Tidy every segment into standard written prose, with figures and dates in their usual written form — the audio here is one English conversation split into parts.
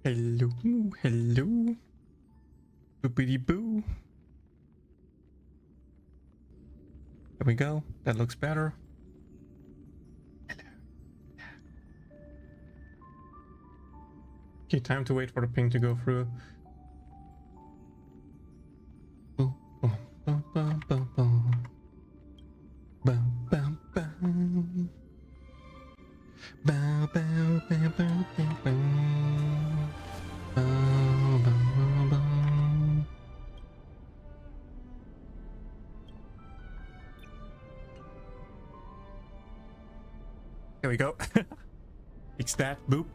Hello, hello. Boopity boo. There we go. That looks better. Hello. Okay, time to wait for the ping to go through. Boom, boom, boom, boom, boom, boom. Boom, boom, boom. Bow, bow, bow, bow, bow, bow. Bow, bow, bow. Here we go. Fix that. Boop.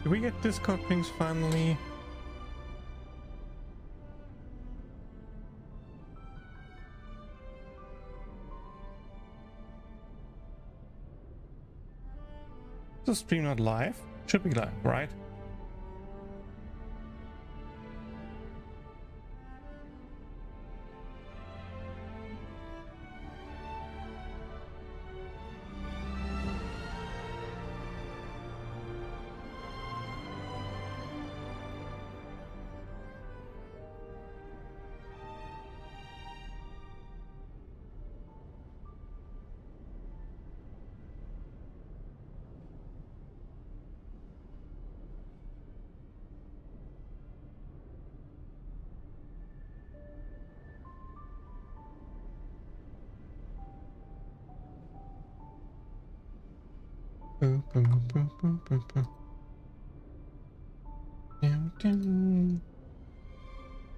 Did we get Discord pings finally? Is the stream not live? Should be live, right?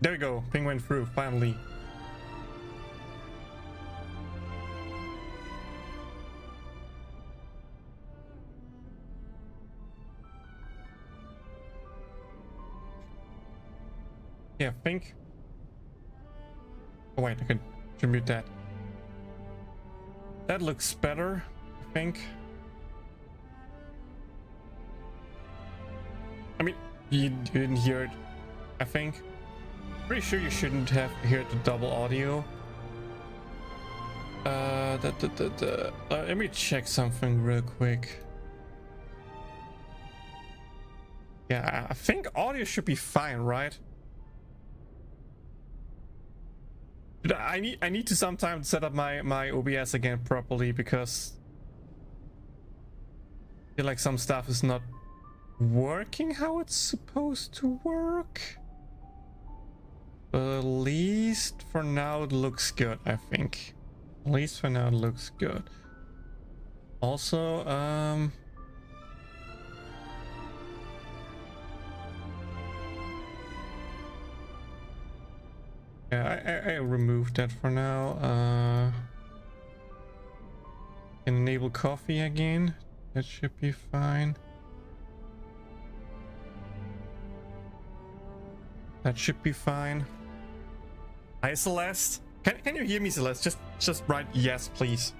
There we go. Ping went through finally. Yeah, think. Oh wait, I could mute that. That looks better, I think. I mean, you didn't hear it, I think. Pretty sure you shouldn't have heard the double audio. Let me check something real quick. Yeah, I think audio should be fine, right? I need to sometimes set up my OBS again properly because I feel like some stuff is not working how it's supposed to work. But at least for now it looks good, I think. At least for now it looks good. Also, Yeah, I removed that for now. Enable coffee again. That should be fine. That should be fine. Hi, Celeste. Can you hear me, Celeste? Just write yes, please.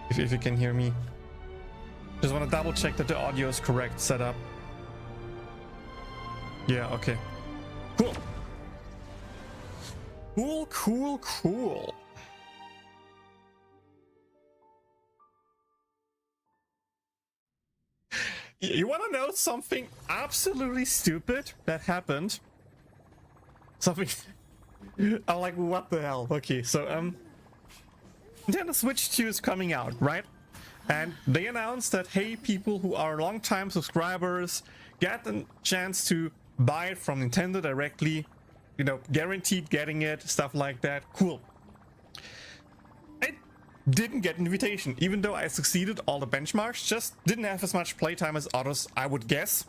if you can hear me. Just want to double check that the audio is correct setup. Yeah, okay. Cool. Cool. You want to know something absolutely stupid that happened? Something... I'm like, what the hell? Okay, so, Nintendo Switch 2 is coming out, right? And they announced that, hey, people who are long-time subscribers get a chance to buy it from Nintendo directly. You know, guaranteed getting it, stuff like that. Cool. I didn't get an invitation, even though I succeeded all the benchmarks. Just didn't have as much playtime as others, I would guess.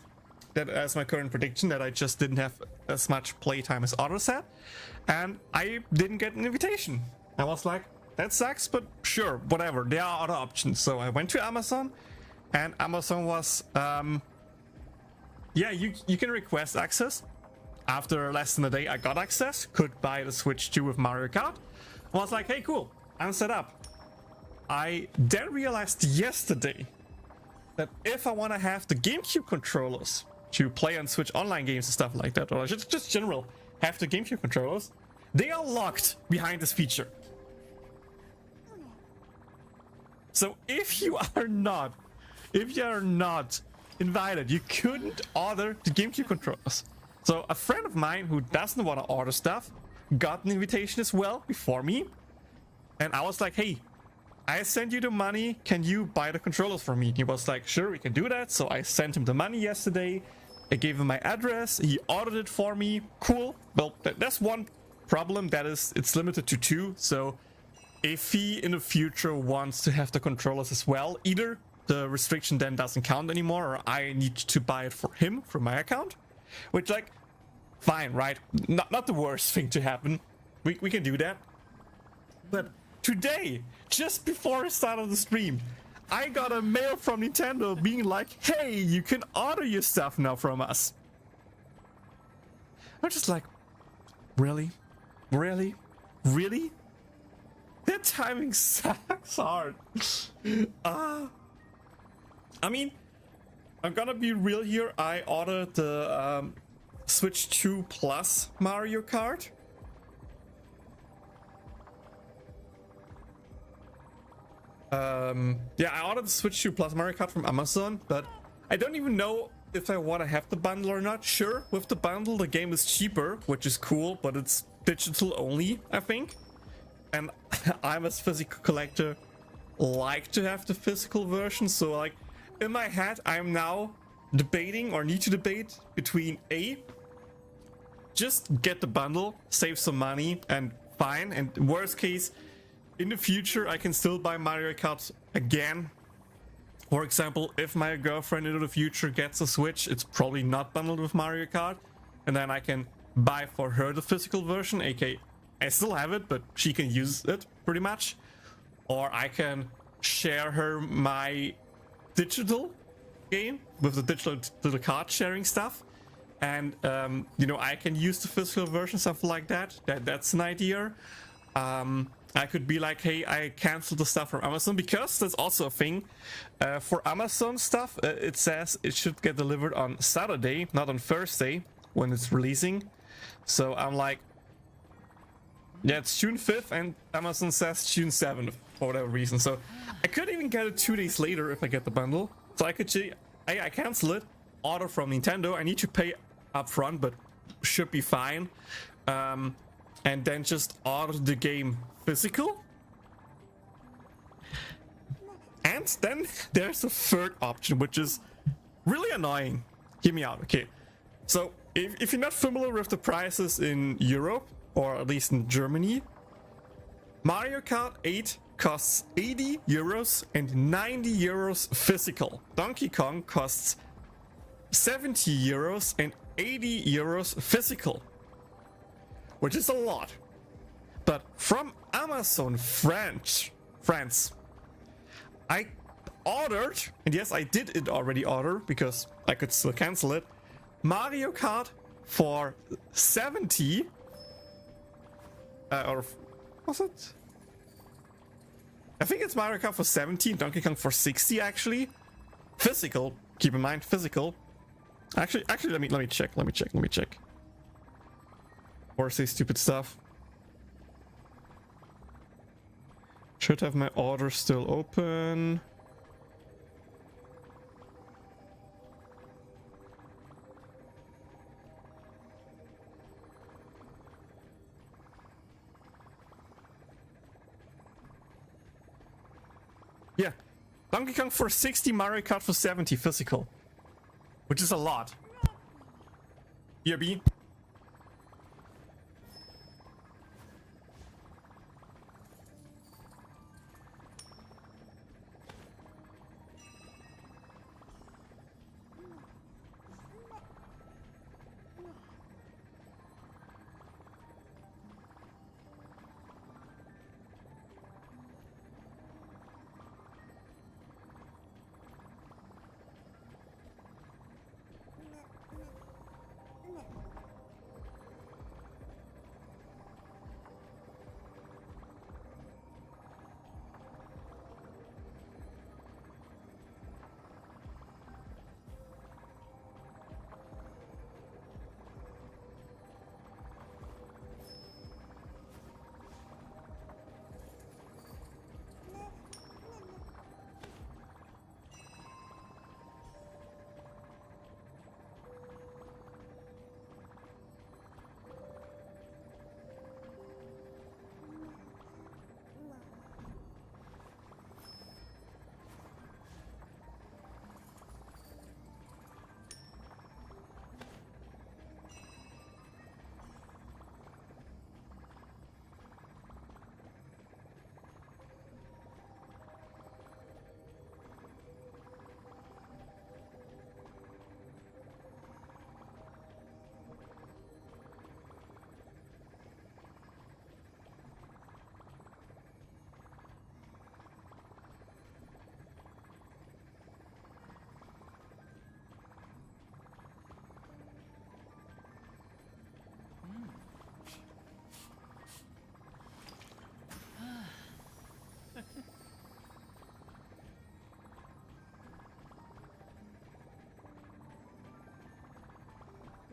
That as my current prediction, that I just didn't have as much playtime as others had. And I didn't get an invitation. I was like, that sucks, but sure, whatever. There are other options. So I went to Amazon, and Amazon was, yeah, you can request access. After less than a day, I got access. Could buy the Switch 2 with Mario Kart. I was like, hey, cool, I'm set up. I then realized yesterday that if I want to have the GameCube controllers to play on Switch online games and stuff like that, or just general, have the GameCube controllers, they are locked behind this feature. So if you are not invited, you couldn't order the GameCube controllers. So a friend of mine who doesn't want to order stuff got an invitation as well before me. And I was like, hey, I sent you the money. Can you buy the controllers for me? He was like, sure, we can do that. So I sent him the money yesterday. I gave him my address. He ordered it for me. Cool. Well, that's one problem. That is, it's limited to 2. So if he in the future wants to have the controllers as well, either the restriction then doesn't count anymore, or I need to buy it for him from my account. Which, like, fine, right? Not the worst thing to happen. We can do that. But today, just before I started the stream, I got a mail from Nintendo being like, hey, you can order your stuff now from us. I'm just like, really? Really? Really? That timing sucks hard. I mean, I'm gonna be real here. I ordered the Switch 2 Plus Mario Kart. Yeah, I ordered the Switch 2 Plus Mario Kart from Amazon, but I don't even know if I want to have the bundle or not. Sure, with the bundle, the game is cheaper, which is cool, but it's digital only, I think. And I'm a physical collector, like to have the physical version, so like, in my head, I'm now debating or need to debate between A, just get the bundle, save some money and fine, and worst case, in the future I can still buy Mario Kart again. For example, if my girlfriend in the future gets a Switch, it's probably not bundled with Mario Kart, and then I can buy for her the physical version, aka I still have it, but she can use it pretty much. Or I can share her my digital game with the digital card sharing stuff, and you know, I can use the physical version, something like that. That's an idea. I could be like, hey, I canceled the stuff from Amazon, because that's also a thing. For Amazon stuff, it says it should get delivered on Saturday, not on Thursday when it's releasing. So I'm like, yeah, it's June 5th and Amazon says June 7th for whatever reason. So I could even get it 2 days later if I get the bundle. So I could say, I cancel it, order from Nintendo. I need to pay upfront, but should be fine. And then just order the game physical. And then there's a third option, which is really annoying. Hear me out, okay? So if you're not familiar with the prices in Europe, or at least in Germany, Mario Kart 8 costs 80 euros and 90 euros physical. Donkey Kong costs 70 euros and 80 euros physical, which is a lot. But from Amazon France, I ordered, and yes, I did it already order because I could still cancel it, Mario Kart for 70, or was it? I think it's Mario Kart for 70, Donkey Kong for 60 actually. Physical, keep in mind, physical. Actually, let me check. Or say stupid stuff. Should have my order still open. Yeah, Donkey Kong for 60, Mario Kart for 70 physical, which is a lot. Here, B.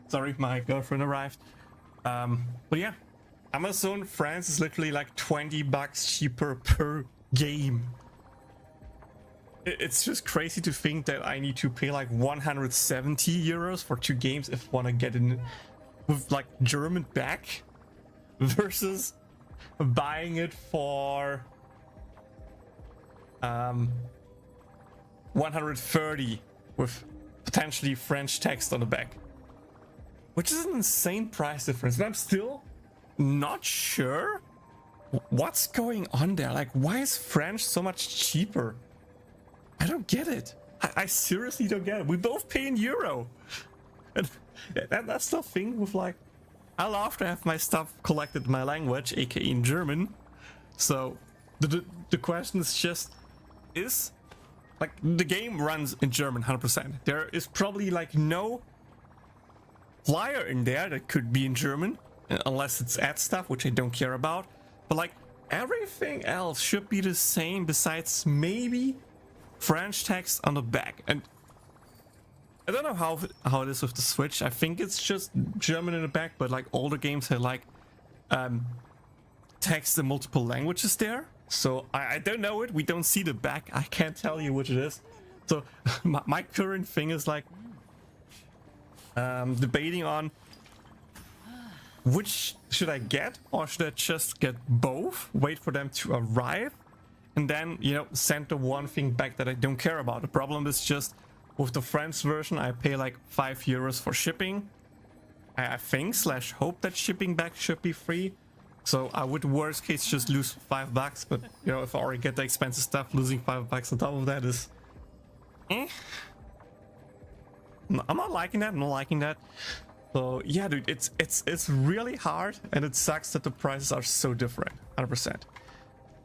Sorry, my girlfriend arrived. But yeah, Amazon France is literally like $20 cheaper per game. It's just crazy to think that I need to pay like 170 euros for 2 games if I want to get in with like German back versus buying it for 130 with potentially French text on the back. Which is an insane price difference. And I'm still not sure what's going on there. Like, why is French so much cheaper? I don't get it. I seriously don't get it. We both pay in euro. And that's the thing with like, I love to have my stuff collected in my language, aka in German. So the question is just, is like the game runs in German 100%. There is probably like no flyer in there that could be in German, unless it's ad stuff, which I don't care about. But like everything else should be the same besides maybe French text on the back. And I don't know how it is with the Switch. I think it's just German in the back, but like older games had like text in multiple languages there. So I don't know it. We don't see the back. I can't tell you which it is. So my current thing is like debating on which should I get, or should I just get both, wait for them to arrive, and then, you know, send the one thing back that I don't care about. The problem is just with the French version, I pay like 5 euros for shipping. I think / hope that shipping back should be free. So I would worst case just lose $5, but you know, if I already get the expensive stuff, losing $5 on top of that is I'm not liking that. So yeah, dude, it's really hard, and it sucks that the prices are so different. 100%.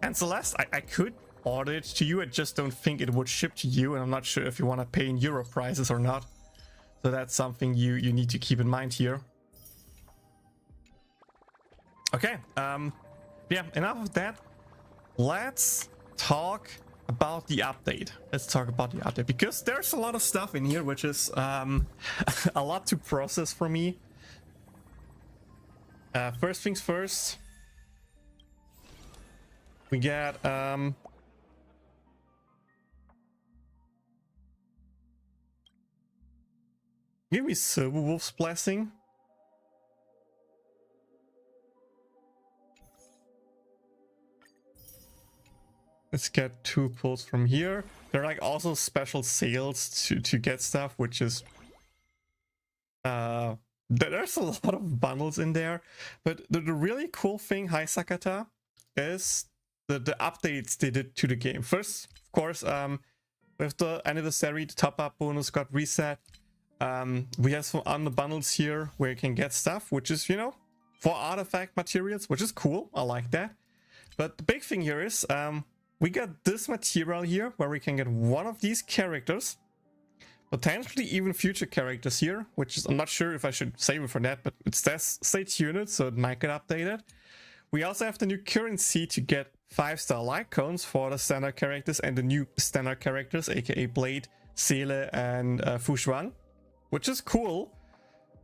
And Celeste, I could order it to you. I just don't think it would ship to you, and I'm not sure if you want to pay in euro prices or not. So that's something you need to keep in mind here. Okay, yeah, enough of that. Let's talk about the update. Let's talk about the update, because there's a lot of stuff in here which is a lot to process for me. First things first, we get give me Silverwolf's Blessing. Let's get 2 pulls from here. There are like also special sales to get stuff, which is there's a lot of bundles in there. But the really cool thing, hi Sakata, is the updates they did to the game. First, of course, with the anniversary, the top-up bonus got reset. We have some other bundles here where you can get stuff, which is, you know, for artifact materials, which is cool. I like that. But the big thing here is we got this material here where we can get one of these characters, potentially even future characters here, which is, I'm not sure if I should save it for that, but it says stay tuned, so it might get updated. We also have the new currency to get 5-star light cones for the standard characters and the new standard characters, aka Blade, Seele, and Fu Xuan, which is cool.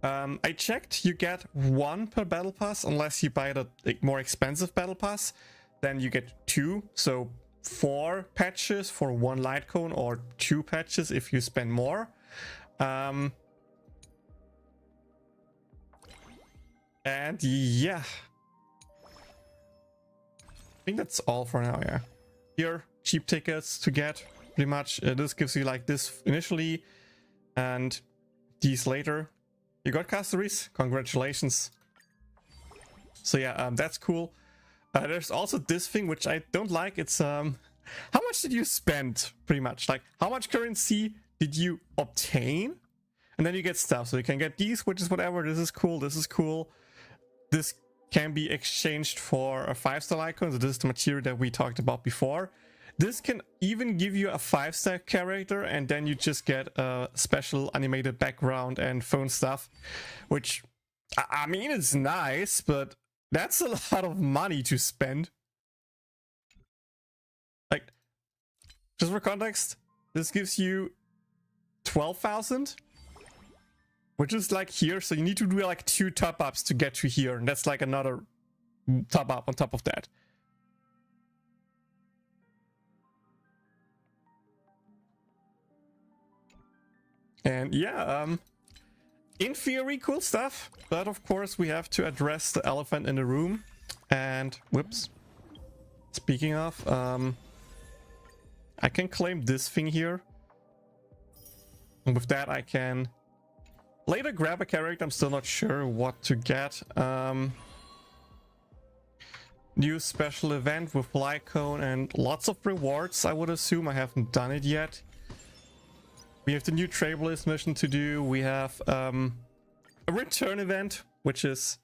I checked, you get 1 per battle pass unless you buy the more expensive battle pass. Then you get 2, so 4 patches for 1 light cone, or 2 patches if you spend more. And yeah, I think that's all for now. Yeah, here cheap tickets to get pretty much. This gives you like this initially and these later. You got Castaris, congratulations. So yeah, that's cool. There's also this thing which I don't like. It's how much did you spend, pretty much, like how much currency did you obtain, and then you get stuff. So you can get these, which is whatever. This is cool, this is cool. This can be exchanged for a 5-star icon. So this is the material that we talked about before. This can even give you a 5-star character, and then you just get a special animated background and phone stuff, which I mean, it's nice, but that's a lot of money to spend. Like, just for context, this gives you 12,000, which is like here. So you need to do like 2 top-ups to get to here, and that's like another top-up on top of that. And yeah, in theory, cool stuff, but of course we have to address the elephant in the room. And whoops, speaking of, I can claim this thing here, and with that I can later grab a character. I'm still not sure what to get. New special event with Lycone and lots of rewards, I would assume. I haven't done it yet. We have the new Travelers mission to do. We have a return event, which is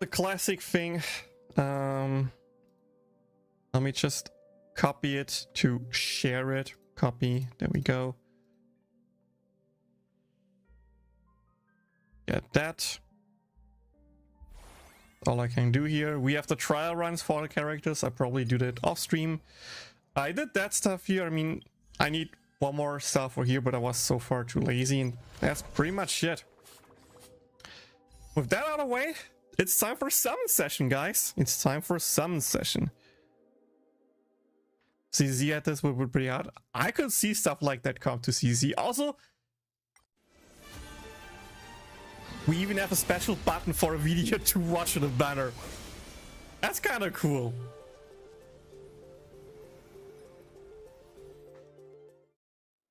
the classic thing. Let me just copy it to share it. Copy, there we go. Get that. All I can do here. We have the trial runs for the characters. I probably do that off stream. I did that stuff here. I mean, I need one more stuff for here, but I was so far too lazy, and that's pretty much it. With that out of the way, it's time for a summon session, guys. It's time for a summon session. CZ at this would be pretty hard. I could see stuff like that come to CZ. Also, we even have a special button for a video to watch the banner. That's kind of cool.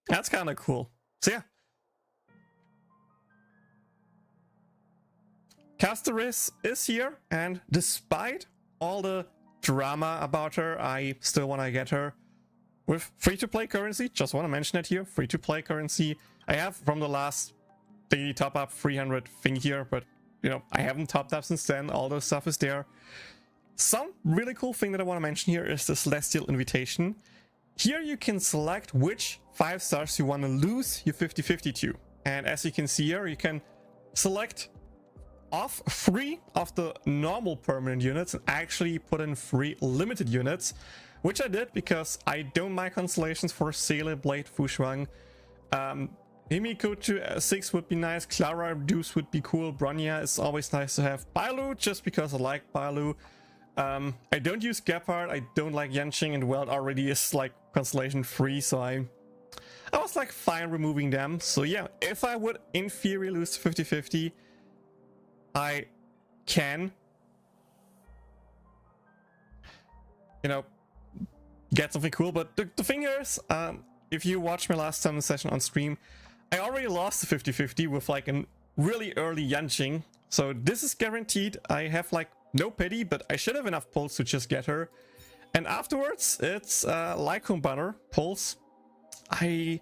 That's kind of cool. So yeah. Castaris is here, and despite all the drama about her, I still want to get her with free-to-play currency. Just want to mention it here. Free-to-play currency. I have from the last daily top up 300 thing here, but you know, I haven't topped up since then. All those stuff is there. Some really cool thing that I want to mention here is the Celestial Invitation. Here you can select which 5 stars you want to lose your 50-50 to. And as you can see here, you can select off 3 of the normal permanent units and actually put in 3 limited units, which I did because I don't mind constellations for Sailor, Blade, Fu Shuang. Himiko to 6 would be nice, Clara Deuce would be cool, Bronya is always nice to have, Bailu just because I like Bailu. I don't use Gepard, I don't like Yanqing, and well, it already is like constellation 3, so I was like fine removing them. So yeah, if I would in theory lose 50-50, I can, you know, get something cool. But the thing is, if you watch my last summon session on stream, I already lost the 50-50 with like a really early Yanqing. So this is guaranteed. I have like no pity, but I should have enough pulls to just get her. And afterwards, it's Lycone Banner pulls. I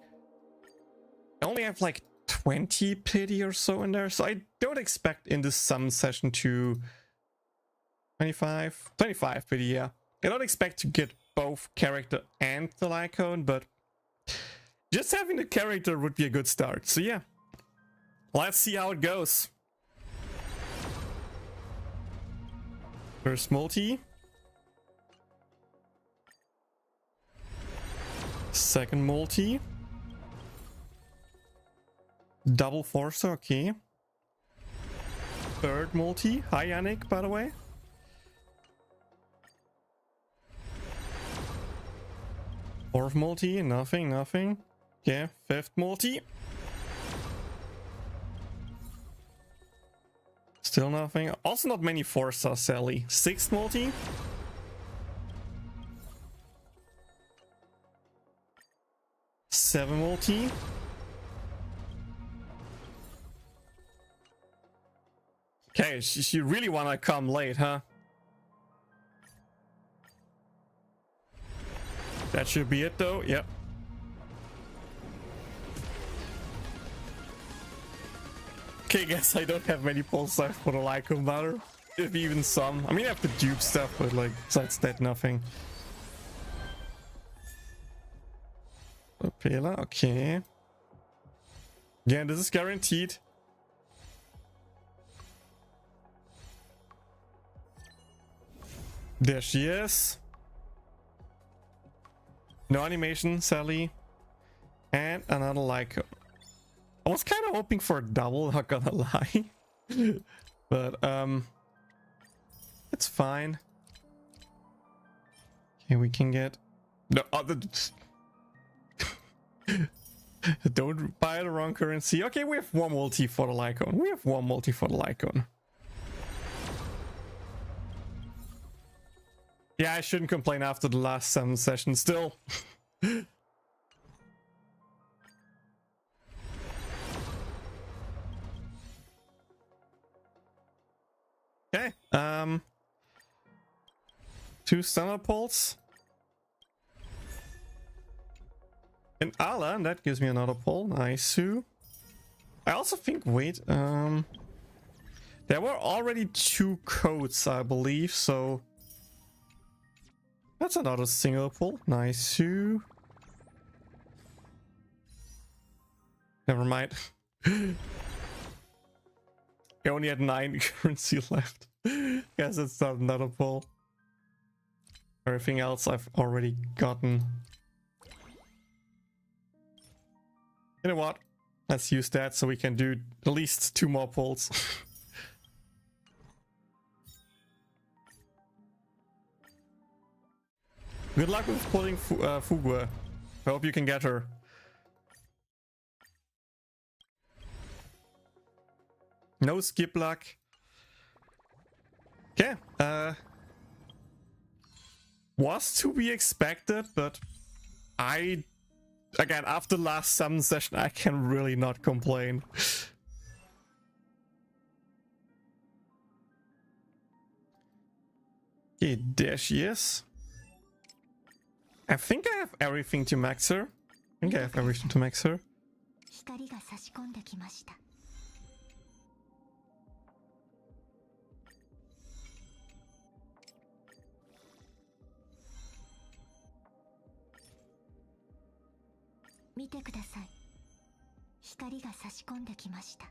only have like 20 pity or so in there, so I don't expect in this summon session to 25 pity, yeah. I don't expect to get both character and the Lycone, but just having the character would be a good start. So yeah, let's see how it goes. First multi. Second multi. Double Forcer, okay. Third multi. Hi Yannick, by the way. Fourth multi, nothing. Okay, fifth multi. Still nothing. Also not many 4-star Sally. Sixth multi. Seven multi. Okay, she really wanna come late, huh? That should be it though, yep. Okay, guess I don't have many pulls left for the Lycone Banner. If even some. I mean, I have the dupe stuff, but like, besides that, nothing. Opela, okay. Again, this is guaranteed. There she is. No animation, Sally. And another Lycone. I was kind of hoping for a double, not gonna lie. But, it's fine. Okay, we can get... No, other... Don't buy the wrong currency. Okay, we have one multi for the Lycone. Yeah, I shouldn't complain after the last 7 sessions still. Okay, 2 stunner pulls. And Ala, that gives me another pull. Nice. I also think, wait, there were already 2 codes, I believe, so that's another single pull. Nice. Never mind. I only had 9 currency left. Guess it's not another pull. Everything else I've already gotten. You know what? Let's use that so we can do at least 2 more pulls. Good luck with pulling Fugue. I hope you can get her. No skip luck. Okay. Was to be expected, but again, after last summon session, I can really not complain. Okay, there she is. I think I have everything to max her. 見てください。光が差し込んできました。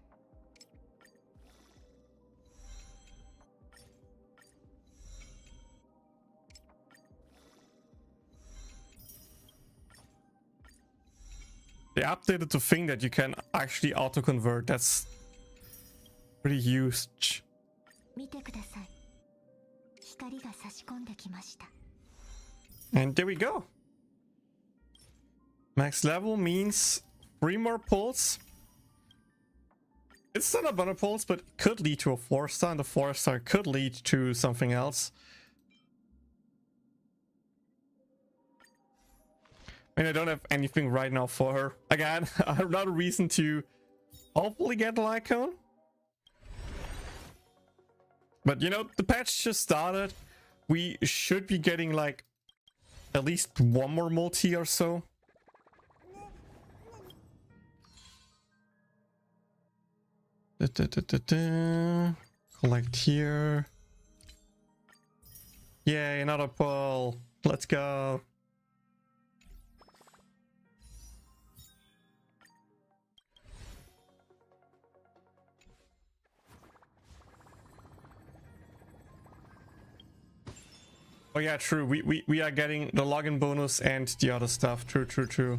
They updated the thing that you can actually auto-convert. That's pretty huge. 見てください。光が差し込んできました。 And there we go. Max level means 3 more pulls. It's not a bunch of pulls, but it could lead to a 4-star, and the 4-star could lead to something else. I mean, I don't have anything right now for her. Again, another reason to hopefully get the Lycone. But you know, the patch just started. We should be getting like at least 1 more multi or so. Collect here. Yay, another pull. Let's go. Oh yeah, true. We are getting the login bonus and the other stuff. True.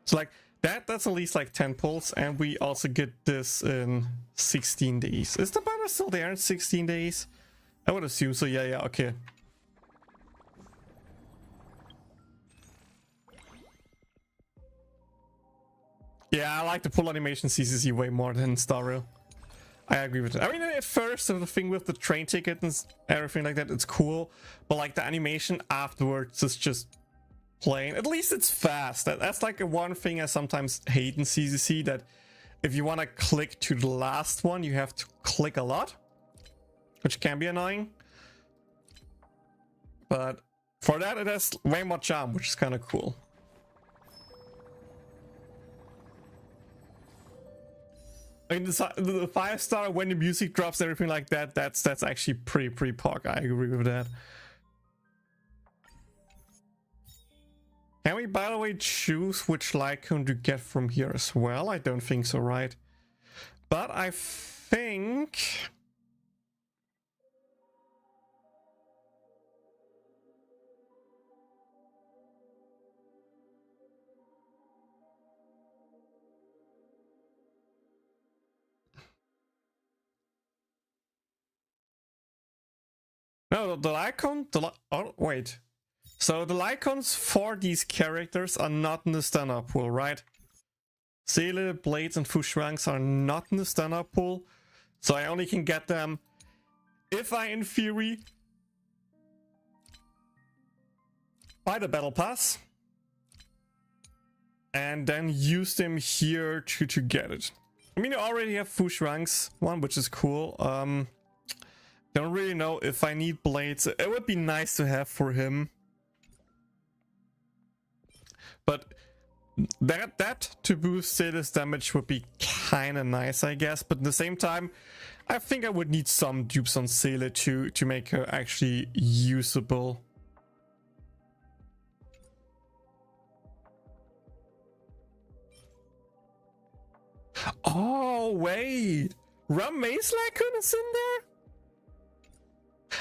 So like that's at least like 10 pulls, and we also get this in 16 days. Is the banner still there in 16 days? I would assume so. Yeah, okay. Yeah, I like the pull animation CCC way more than Star Rail. I agree with it. I mean, at first, the thing with the train ticket and everything like that, it's cool. But like the animation afterwards is just plain. At least it's fast. That's like a one thing I sometimes hate in CCC, that if you want to click to the last one, you have to click a lot, which can be annoying. But for that, it has way more charm, which is kind of cool. I mean, the 5-star when the music drops, everything like that, that's actually pretty pog. I agree with that. Can we, by the way, choose which Lycone to get from here as well? I don't think so, right? But I think... No, the Lycone... Oh, wait. So the Lycones for these characters are not in the standard pool, right? Seele, Blades, and Fushrangs are not in the standard pool. So I only can get them if I, in theory, buy the Battle Pass and then use them here to get it. I mean, I already have Fushrangs one, which is cool. Don't really know if I need Blades. It would be nice to have for him. But that to boost Seele's damage would be kind of nice, I guess. But at the same time, I think I would need some dupes on Seele to make her actually usable. Oh, wait. Rum Maze Lycone is in there?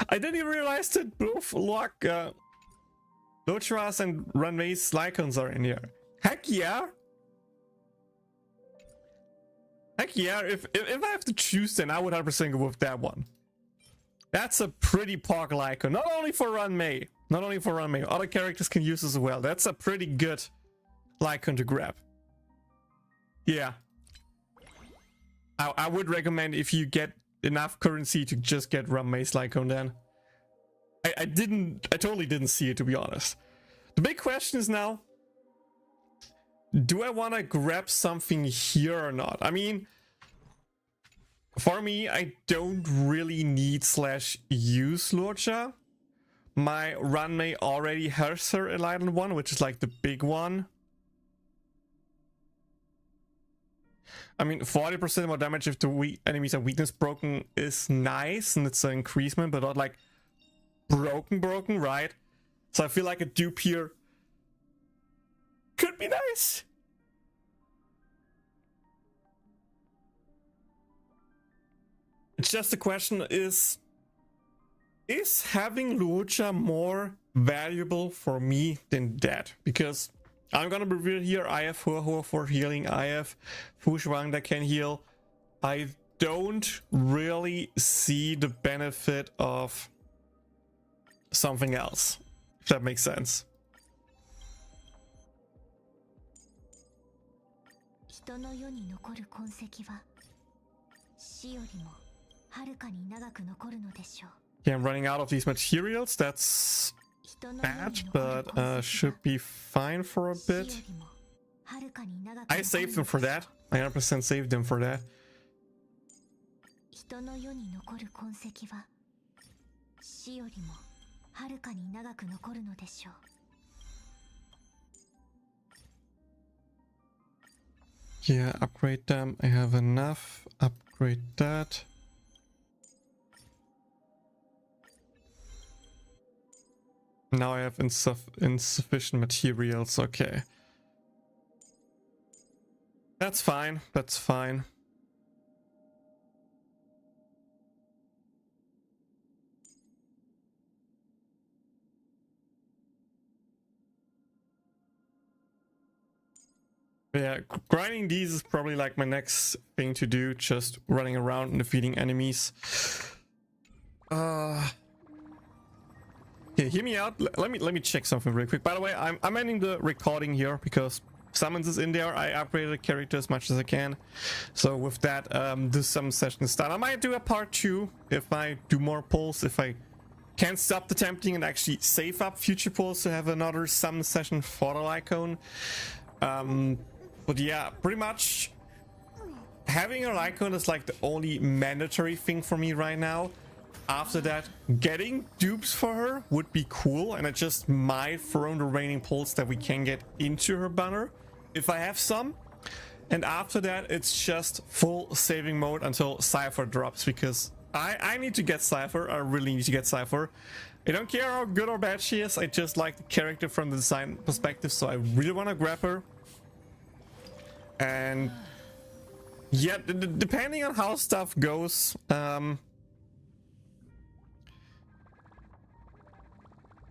I didn't even realize that both Lochras and Rum Maze Lycones are in here. Heck yeah! Heck yeah, if I have to choose, then I would 100% go with that one. That's a pretty pog Lycone. Not only for Run May. Not only for Run May. Other characters can use as well. That's a pretty good Lycone to grab. Yeah. I would recommend, if you get enough currency, to just get Rum Maze Lycone then. I totally didn't see it, to be honest. The big question is now, do I want to grab something here or not? I mean, for me, I don't really need /use Lorcha. My Runmay already has her Enlightened one, which is like the big one. I mean, 40% more damage if the enemies are weakness broken is nice, and it's an increasement, but not like broken, right? So I feel like a dupe here could be nice. It's just the question is having Lucha more valuable for me than that? Because I'm gonna be real here. I have Hua for healing. I have Fu Shuang that can heal. I don't really see the benefit of something else, if that makes sense. 人の世に残る痕跡は死よりもはるかに長く残るのでしょう。 Yeah, I'm running out of these materials. That's bad, but should be fine for a bit. I saved them for that. I 100% saved them for that. 人の世に残る痕跡は死よりもはるかに長く残るのでしょう。 Yeah, upgrade them. I have enough. Upgrade that. Now I have insufficient materials. Okay. That's fine. That's fine. Yeah, grinding these is probably like my next thing to do, just running around and defeating enemies. Yeah, hear me out. Let me check something real quick. By the way, I'm ending the recording here because summons is in there. I upgraded the character as much as I can. So with that, this summon session is done. I might do a part 2 if I do more pulls, if I can't stop the tempting and actually save up future pulls to have another summon session for the Lycone. But yeah, pretty much having a Lycone is like the only mandatory thing for me right now. After that, getting dupes for her would be cool, and I just might throw in the remaining pulls that we can get into her banner if I have some. And after that, it's just full saving mode until Cypher drops, because I need to get Cypher. I really need to get Cypher. I don't care how good or bad she is, I just like the character from the design perspective, so I really want to grab her. And yeah, depending on how stuff goes,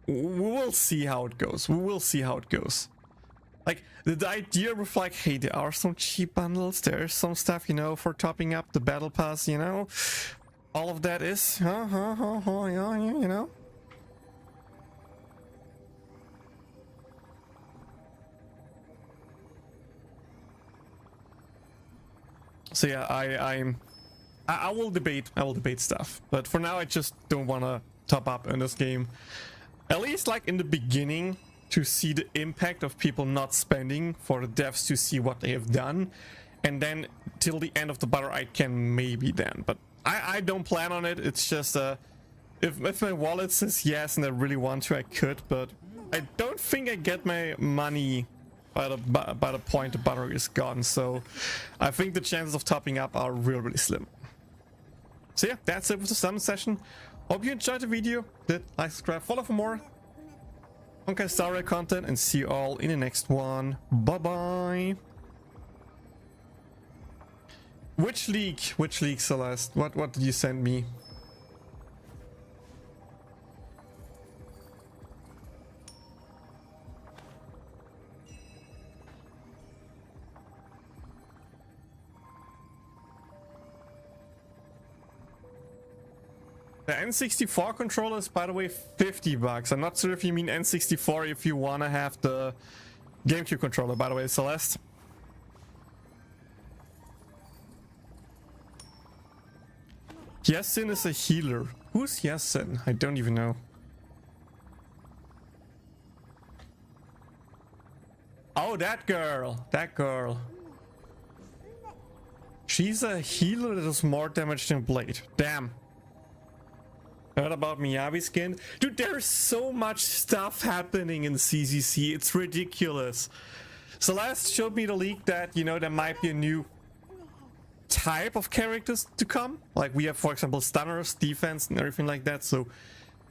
we will see how it goes. We will see how it goes. Like the idea with like, hey, there are some cheap bundles, there's some stuff, you know, for topping up the battle pass, you know, all of that is, yeah, you know. So yeah, I will debate stuff, but for now I just don't want to top up in this game, at least like in the beginning, to see the impact of people not spending, for the devs to see what they have done, and then till the end of the battle I can maybe then, but I don't plan on it. It's just if my wallet says yes and I really want to, I could, but I don't think I get my money by the point the butter is gone, so I think the chances of topping up are really slim. So yeah, that's it with the summon session. Hope you enjoyed the video. Did like, subscribe, follow for more Honkai Star Rail content, and see you all in the next one. Bye bye. Which league, Celeste? What did you send me? The N64 controller is, by the way, $50. I'm not sure if you mean N64 if you want to have the GameCube controller, by the way, Celeste. Yasin is a healer. Who's Yasin? I don't even know. Oh, that girl. That girl. She's a healer that does more damage than Blade. Damn. Heard about Miyabi skin? Dude, there's so much stuff happening in CCC. It's ridiculous. Celeste showed me the leak that, you know, there might be a new type of characters to come. Like we have, for example, stunners, defense, and everything like that. So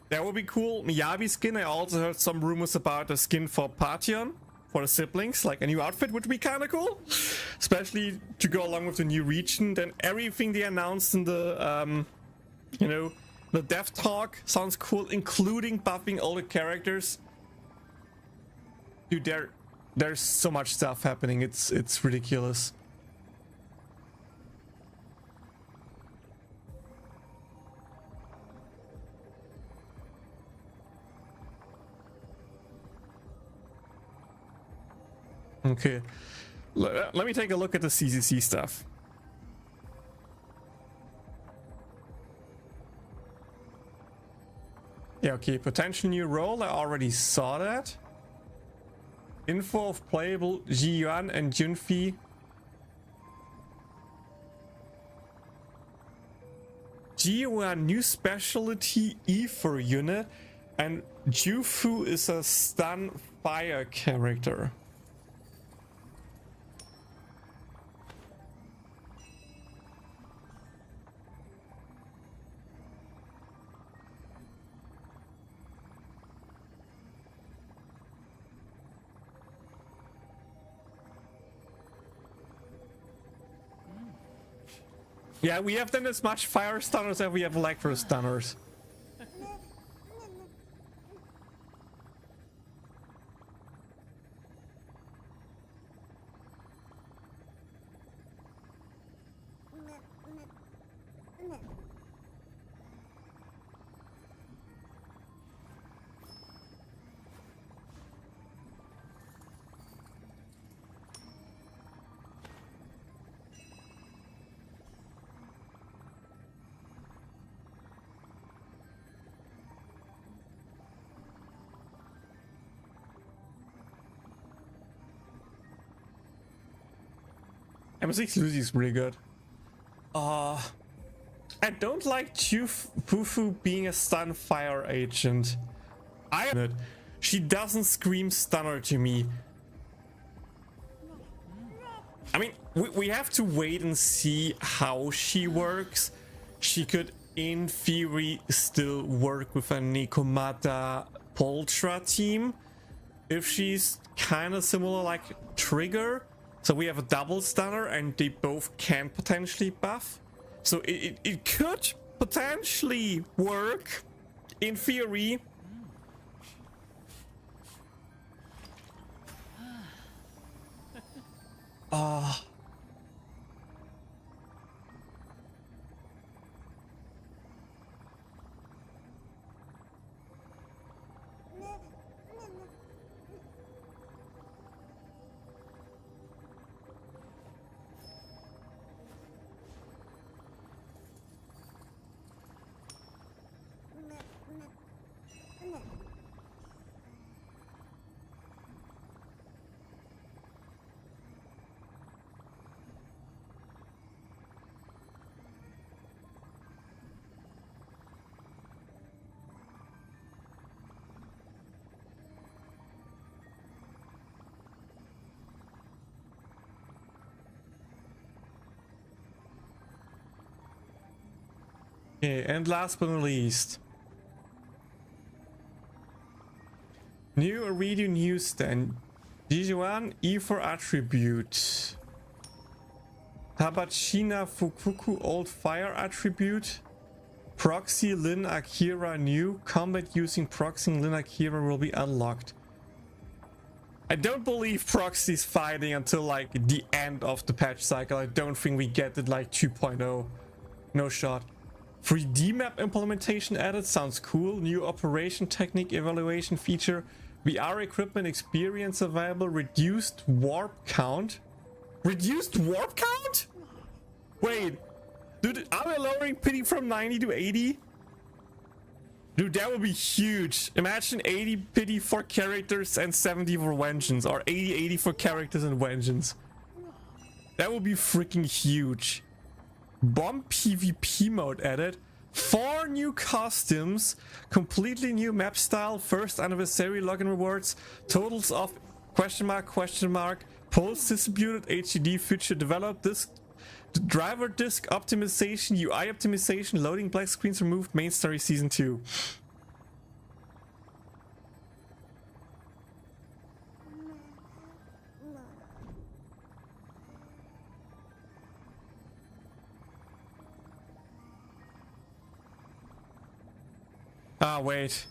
That would be cool. Miyabi skin. I also heard some rumors about a skin for Patreon, for the siblings, like a new outfit would be kind of cool, especially to go along with the new region. Then everything they announced in the, you know, the dev talk sounds cool, including buffing all the characters. Dude, there's so much stuff happening. It's ridiculous. Okay, let me take a look at the CCC stuff. Yeah, okay, potential new role, I already saw that. Info of playable Ji-Yuan and Junfi. Ji-Yuan new specialty Ether unit, and Jufu is a stun fire character. Yeah, we have done as much fire stunners as we have electro stunners. M6 Lucy is really good. I don't like Fufu being a stun fire agent. She doesn't scream stunner to me. I mean, we have to wait and see how she works. She could, in theory, still work with a Nekomata Poltra team. If she's kind of similar like Trigger. So we have a double stunner and they both can potentially buff. So it could potentially work in theory. Okay, and last but not least, new Iridium newsstand. Jijuan Ether attribute. Tabachina Fukuku old fire attribute. Proxy Lin Akira new. Combat using Proxy Lin Akira will be unlocked. I don't believe Proxy's fighting until like the end of the patch cycle. I don't think we get it like 2.0. No shot. 3D map implementation added, sounds cool. New operation technique evaluation feature. VR equipment experience available. Reduced warp count. Reduced warp count? Wait, dude, are we lowering pity from 90 to 80? Dude, that would be huge. Imagine 80 pity for characters and 70 for vengeance, or 80 for characters and vengeance. That would be freaking huge. Bomb PvP mode added. 4 new costumes, completely new map style, first anniversary login rewards, totals of question mark, polls distributed, HDD feature developed, disk, driver disk optimization, UI optimization, loading black screens removed, main story season 2. Ah, wait.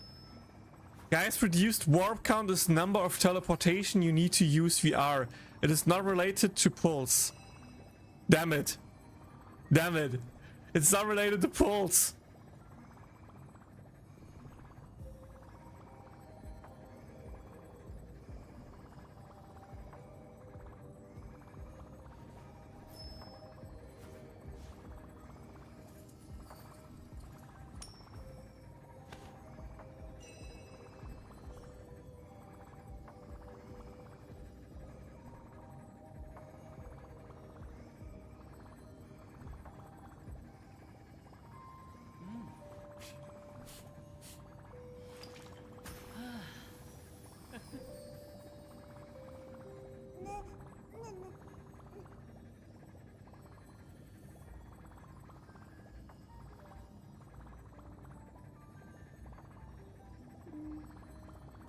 Guys, reduced warp count is number of teleportation you need to use VR. It is not related to pulse. Damn it. Damn it. It's not related to pulse.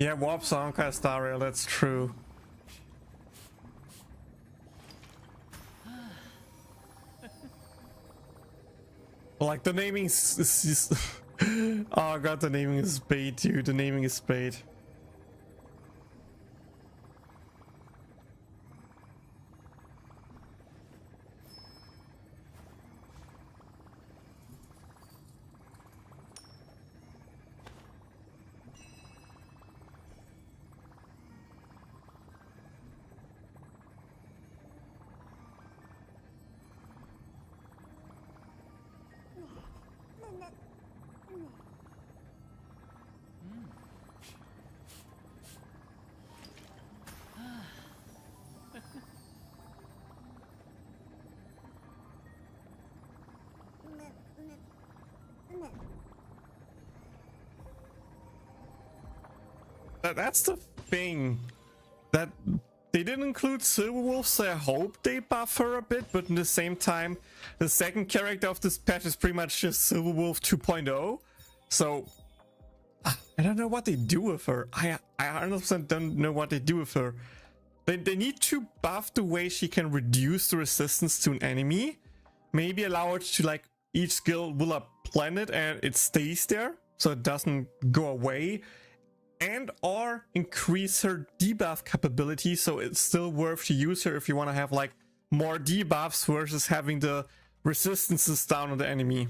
Yeah, warp Soundcast Star Rail, that's true. Like the naming is just oh god, the naming is bait, dude. The naming is bait. That's the thing, that they didn't include Silverwolf, so I hope they buff her a bit, but at the same time, the second character of this patch is pretty much just Silverwolf 2.0, so I don't know what they do with her. I 100% don't know what they do with her. They need to buff the way she can reduce the resistance to an enemy, maybe allow it to, like, each skill will a planet and it stays there, so it doesn't go away. And or increase her debuff capability, so it's still worth to use her if you want to have like more debuffs versus having the resistances down on the enemy.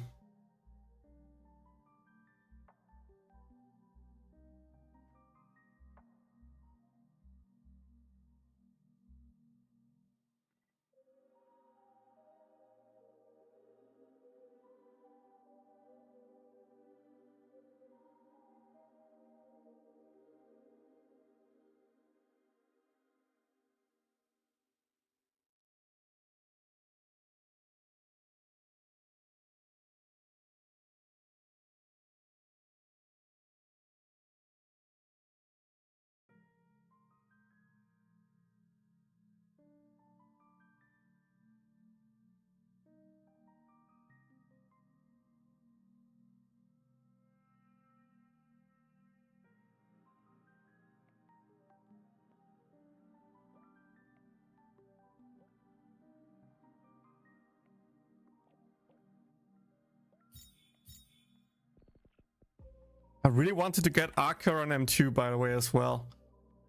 I really wanted to get Archer on M2 by the way as well,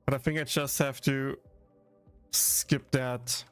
but I think I just have to skip that.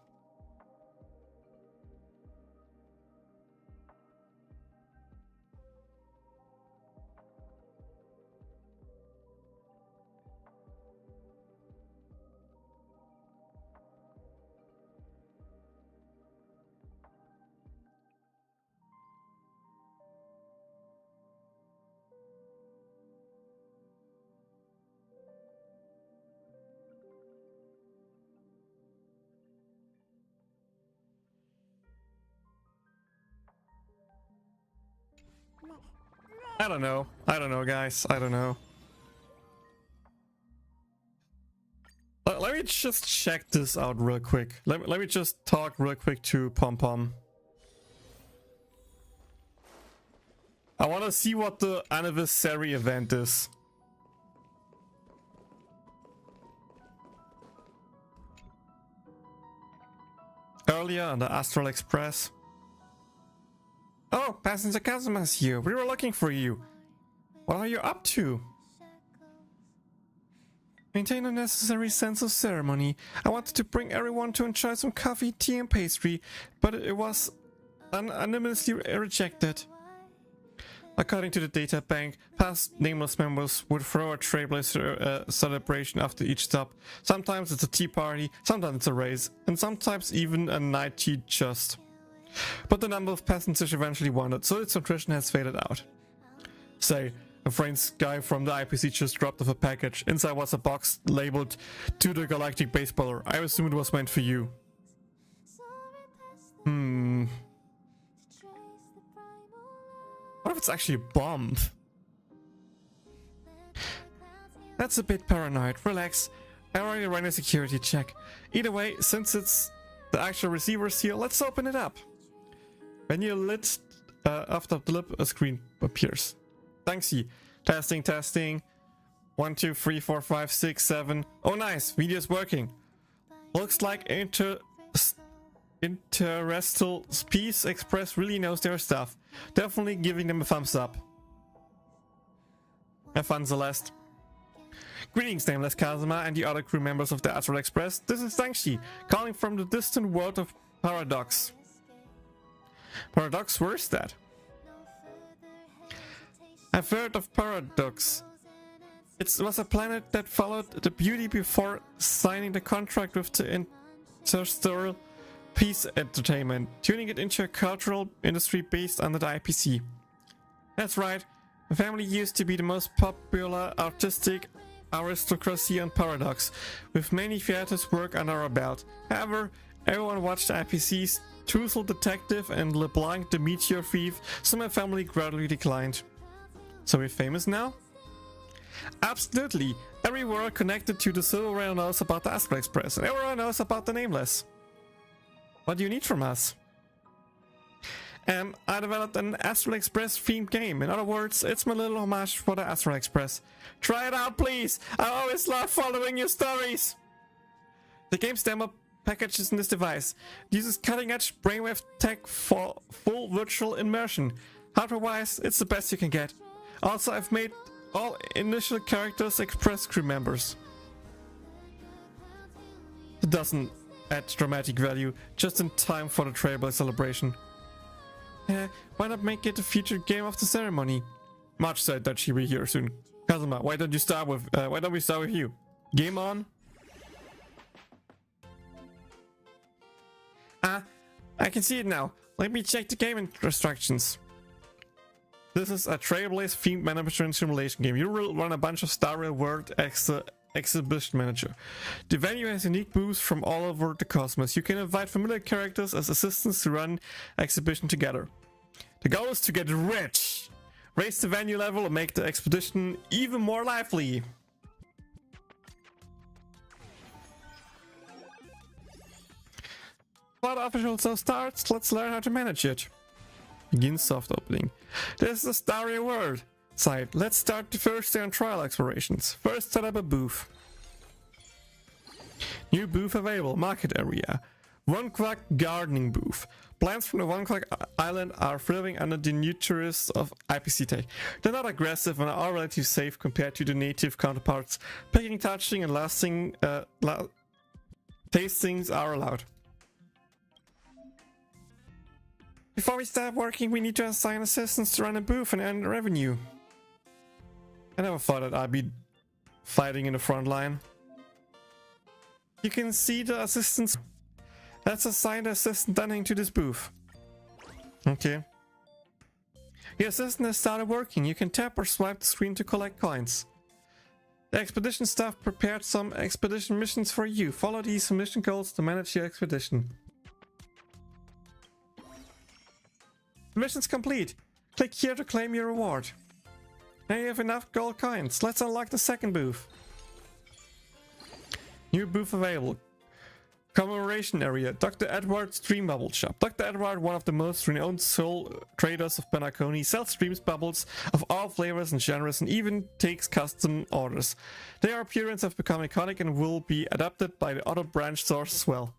I don't know. I don't know, guys. I don't know. Let me just check this out real quick. Let me just talk real quick to Pom Pom. I want to see what the anniversary event is. Earlier on the Astral Express. Oh, passenger customers here. We were looking for you. What are you up to? Maintain a necessary sense of ceremony. I wanted to bring everyone to enjoy some coffee, tea and pastry, but it was unanimously rejected. According to the data bank, past nameless members would throw a trailblazer celebration after each stop. Sometimes it's a tea party, sometimes it's a race, and sometimes even a night tea just. But the number of passengers eventually wandered, so its nutrition has faded out. Say, a friend's guy from the IPC just dropped off a package. Inside was a box labeled "To the Galactic Baseballer." I assume it was meant for you. What if it's actually a bomb? That's a bit paranoid. Relax. I already ran a security check. Either way, since it's the actual receiver's here, let's open it up. When you lit after the lip, a screen appears. Thanks. Testing. 1, 2, 3, 4, 5, 6, 7. Oh, nice. Video's working. Looks like Interstellar Peace Express really knows their stuff. Definitely giving them a thumbs up. Have fun, Celeste. Greetings, Nameless Kazuma and the other crew members of the Astral Express. This is Zhangxi, calling from the distant world of Paradox. Paradox? Where's that? I've heard of Paradox. It was a planet that followed the beauty before signing the contract with the Interstellar Peace Entertainment, tuning it into a cultural industry based under the IPC. That's right, the family used to be the most popular artistic aristocracy on Paradox, with many theaters work under our belt. However, everyone watched the IPC's Truthful Detective and LeBlanc the Meteor Thief, so my family gradually declined. So we're famous now? Absolutely! Every world connected to the Silver Rail knows about the Astral Express, and everyone knows about the Nameless. What do you need from us? I developed an Astral Express themed game. In other words, it's my little homage for the Astral Express. Try it out, please! I always love following your stories! The game's demo package is in this device. It uses cutting-edge brainwave tech for full virtual immersion. Hardware-wise, it's the best you can get. Also, I've made all initial characters Express crew members. It doesn't add dramatic value, just in time for the Trailblazer celebration. Why not make it a featured game of the ceremony? March said that she'll be here soon. Kazuma, why don't we start with you? Game on? I can see it now. Let me check the game instructions. This is a Trailblazer themed management simulation game. You will run a bunch of Star Rail World Exhibition Manager. The venue has unique booths from all over the cosmos. You can invite familiar characters as assistants to run exhibition together. The goal is to get rich, raise the venue level and make the expedition even more lively. Plot official so starts, let's learn how to manage it. Begin soft opening. This is the Star Rail World site. Let's start the first day on trial explorations. First, set up a booth. New booth available. Market area. One Quack gardening booth. Plants from the One Quack island are thriving under the new tourists of IPC Tech. They're not aggressive and are relatively safe compared to the native counterparts. Picking, touching, and lasting tastings are allowed. Before we start working, we need to assign assistants to run a booth and earn revenue. I never thought that I'd be fighting in the front line. You can see the assistants. Let's assign the assistant dunning to this booth. Okay. Your assistant has started working. You can tap or swipe the screen to collect coins. The expedition staff prepared some expedition missions for you. Follow these mission goals to manage your expedition. Mission's complete. Click here to claim your reward. Now you have enough gold coins. Let's unlock the second booth. New booth available. Commemoration area. Dr. Edward's Dream Bubble Shop. Dr. Edward, one of the most renowned soul traders of Benaconi, sells dreams bubbles of all flavors and genres and even takes custom orders. Their appearance have become iconic and will be adapted by the other branch stores as well.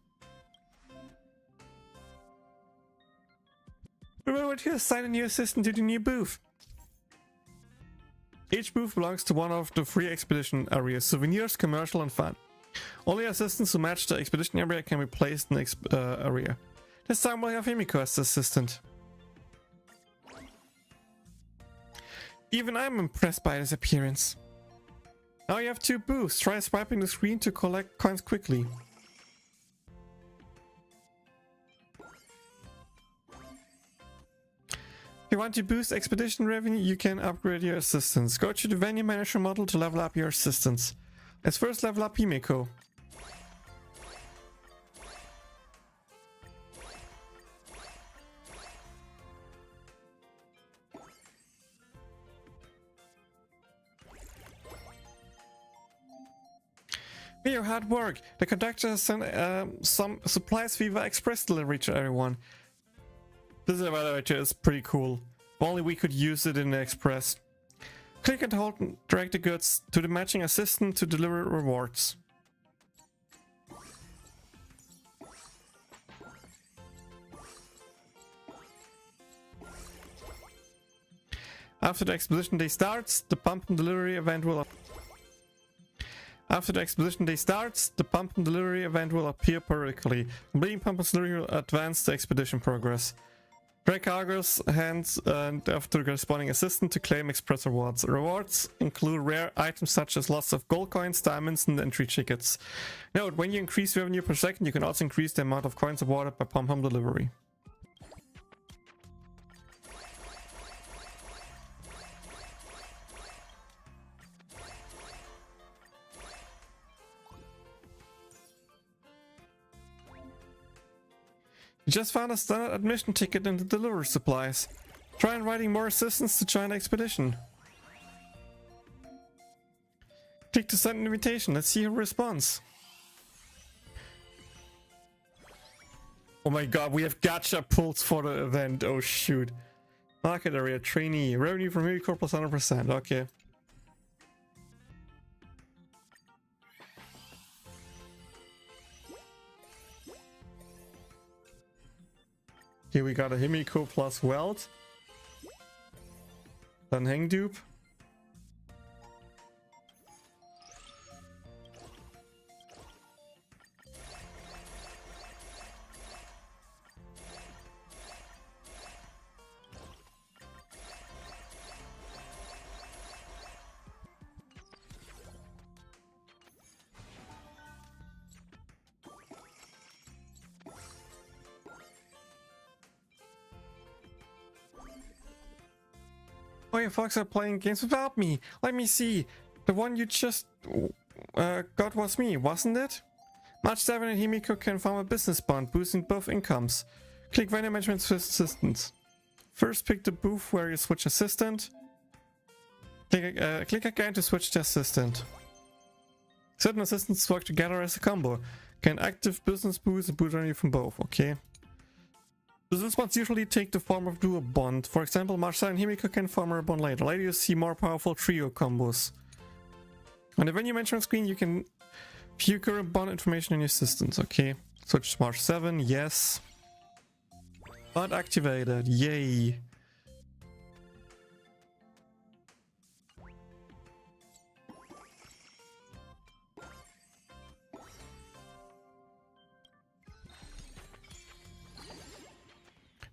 Remember to assign a new assistant to the new booth. Each booth belongs to one of the 3 expedition areas: souvenirs, commercial, and fun. Only assistants who match the expedition area can be placed in the area. This time we'll have Himiko as the assistant. Even I'm impressed by his appearance. Now you have 2 booths. Try swiping the screen to collect coins quickly. If you want to boost expedition revenue, you can upgrade your assistants. Go to the venue manager model to level up your assistants. Let's first level up Himiko. With your hard work, the conductor has sent some supplies via express delivery to everyone. This elevator is pretty cool. If only we could use it in the express. Click and hold and drag the goods to the matching assistant to deliver rewards. After the expedition day starts, the pump and delivery event will appear periodically. Completing pump and delivery will advance the expedition progress. Drag cargo's hands and after the corresponding assistant to claim express rewards. Rewards include rare items such as lots of gold coins, diamonds, and entry tickets. Note, when you increase revenue per second, you can also increase the amount of coins awarded by pump delivery. You just found a standard admission ticket in the delivery supplies. Try inviting more assistants to join the expedition. Click to send an invitation. Let's see who responds. Oh my god, we have gacha pulls for the event. Oh shoot. Market area, trainee. Revenue from Himiko plus 100%. Okay. Here we got a Himiko plus Weld. Then Hang Dupe. Oh, you folks are playing games without me. Let me see. The one you just got was me, wasn't it? March 7 and Himiko can form a business bond, boosting both incomes. Click vendor management for assistants. First pick the booth where you switch assistant. Click again to switch to assistant. Certain assistants work together as a combo. Can active business boost and boost revenue from both, okay? Business bonds usually take the form of dual bond. For example, Marshall and Himiko can form a bond later. Later you see more powerful trio combos. On the venue management screen you can view current bond information in your assistants, okay? Switch to March 7, yes. Bond activated, yay.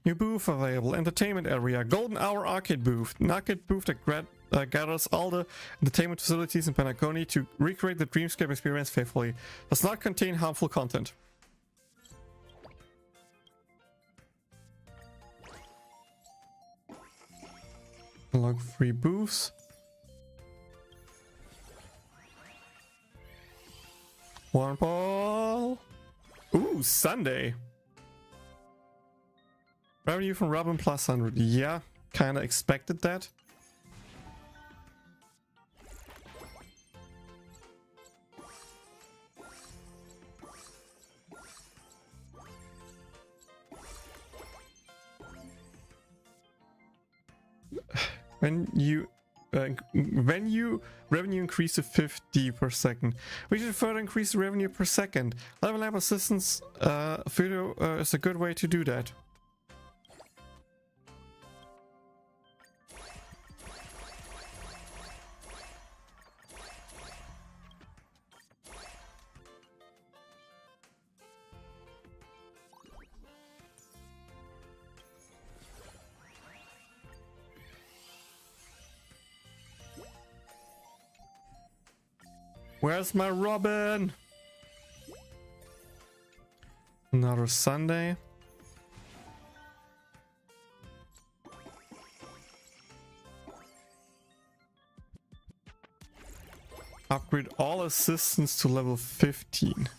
New booth available. Entertainment area. Golden Hour arcade booth. An arcade booth that gathers all the entertainment facilities in Penacony to recreate the Dreamscape experience faithfully. Does not contain harmful content. Unlock 3 booths. One ball. Ooh, Sunday. Revenue from Robin plus 100. Yeah, kinda expected that. Venue revenue increase to 50 per second. We should further increase the revenue per second. Level up assistance video is a good way to do that. Where's my Robin? Another Sunday. Upgrade all assistants to level 15.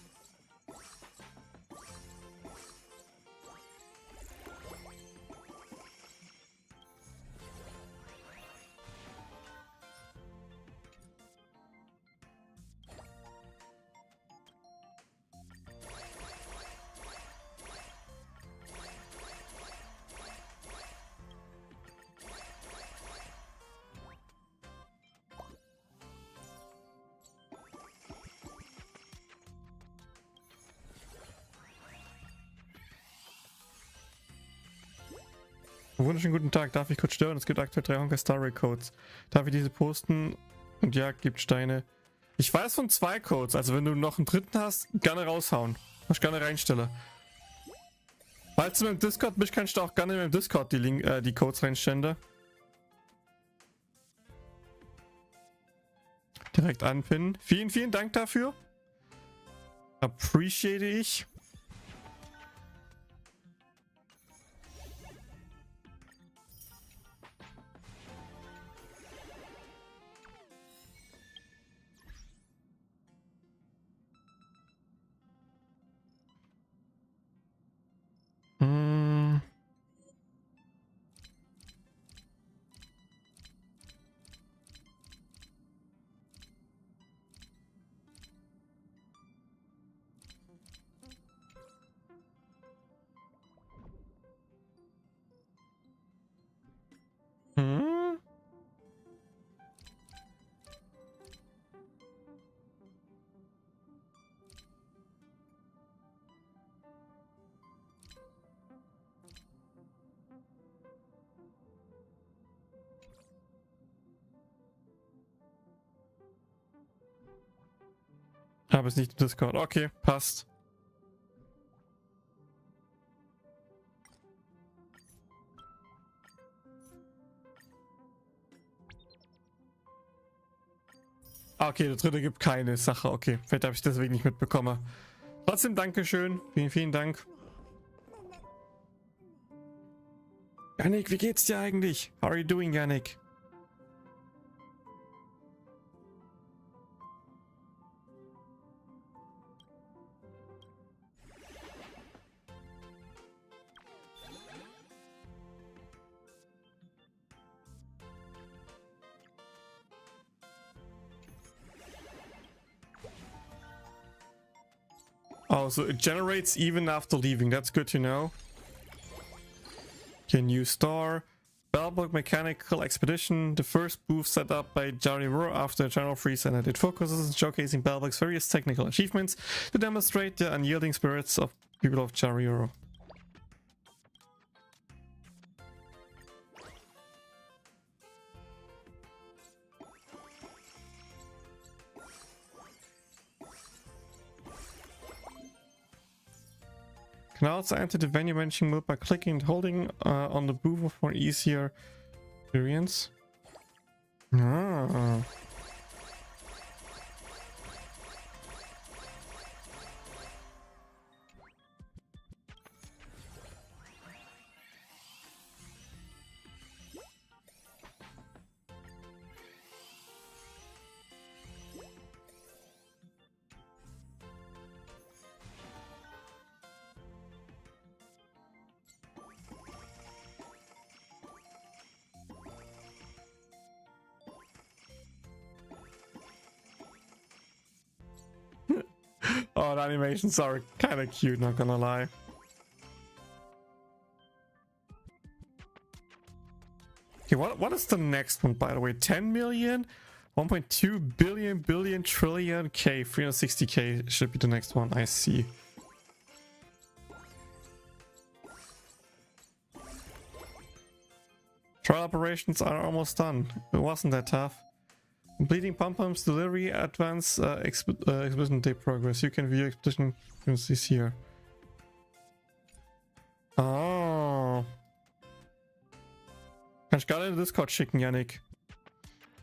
Wunderschönen guten Tag, darf ich kurz stören? Es gibt aktuell 3 Honkai Star Rail Codes. Darf ich diese posten? Und ja, gibt Steine. Ich weiß von 2 Codes, also wenn du noch einen dritten hast, gerne raushauen. Kannst gerne reinstellen. Falls du mit dem Discord bist, kannst du auch gerne mit dem Discord die Codes reinstellen. Direkt anpinnen. Vielen, vielen Dank dafür. Appreciate ich. Aber es ist nicht im Discord. Okay, passt. Okay, der dritte gibt keine Sache. Okay, vielleicht habe ich deswegen nicht mitbekommen. Trotzdem Dankeschön. Vielen, vielen Dank. Yannick, wie geht's dir eigentlich? How are you doing, Yannick? Oh, so it generates even after leaving. That's good to know. Okay, new star. Bellblock Mechanical Expedition. The first booth set up by GER after General Freeze, and it focuses on showcasing Bellblock's various technical achievements to demonstrate the unyielding spirits of people of GER. Can also enter the venue managing mode by clicking and holding on the booth for easier experience. Ah. Oh, the animations are kind of cute, not gonna lie. Okay, what is the next one, by the way? 10 million? 1.2 billion trillion K, 360k should be the next one, I see. Trial operations are almost done. It wasn't that tough. Completing pom-poms delivery advance expedition day progress. You can view expedition frequencies here. Oh. Kann ich gerade in den Discord schicken, Yannick.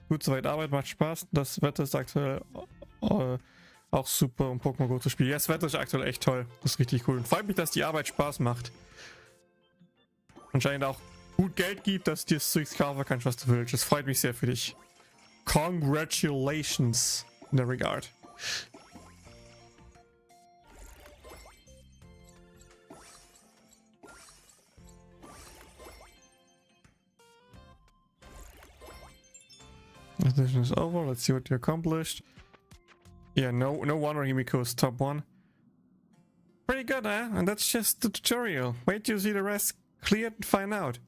Gut, soweit Arbeit macht Spaß. Das Wetter ist aktuell auch super, um Pokémon Go zu spielen. Ja, das Wetter ist aktuell echt toll. Das ist richtig cool. Und freut mich, dass die Arbeit Spaß macht. Anscheinend auch gut Geld gibt, dass dir das Zeug kaufen kannst, was du willst. Das freut mich sehr für dich. Congratulations in der Regard. This is over. Let's see what you accomplished. Yeah, no wonder Himiko's top 1. Pretty good, eh? And that's just the tutorial. Wait till you see the rest cleared and find out.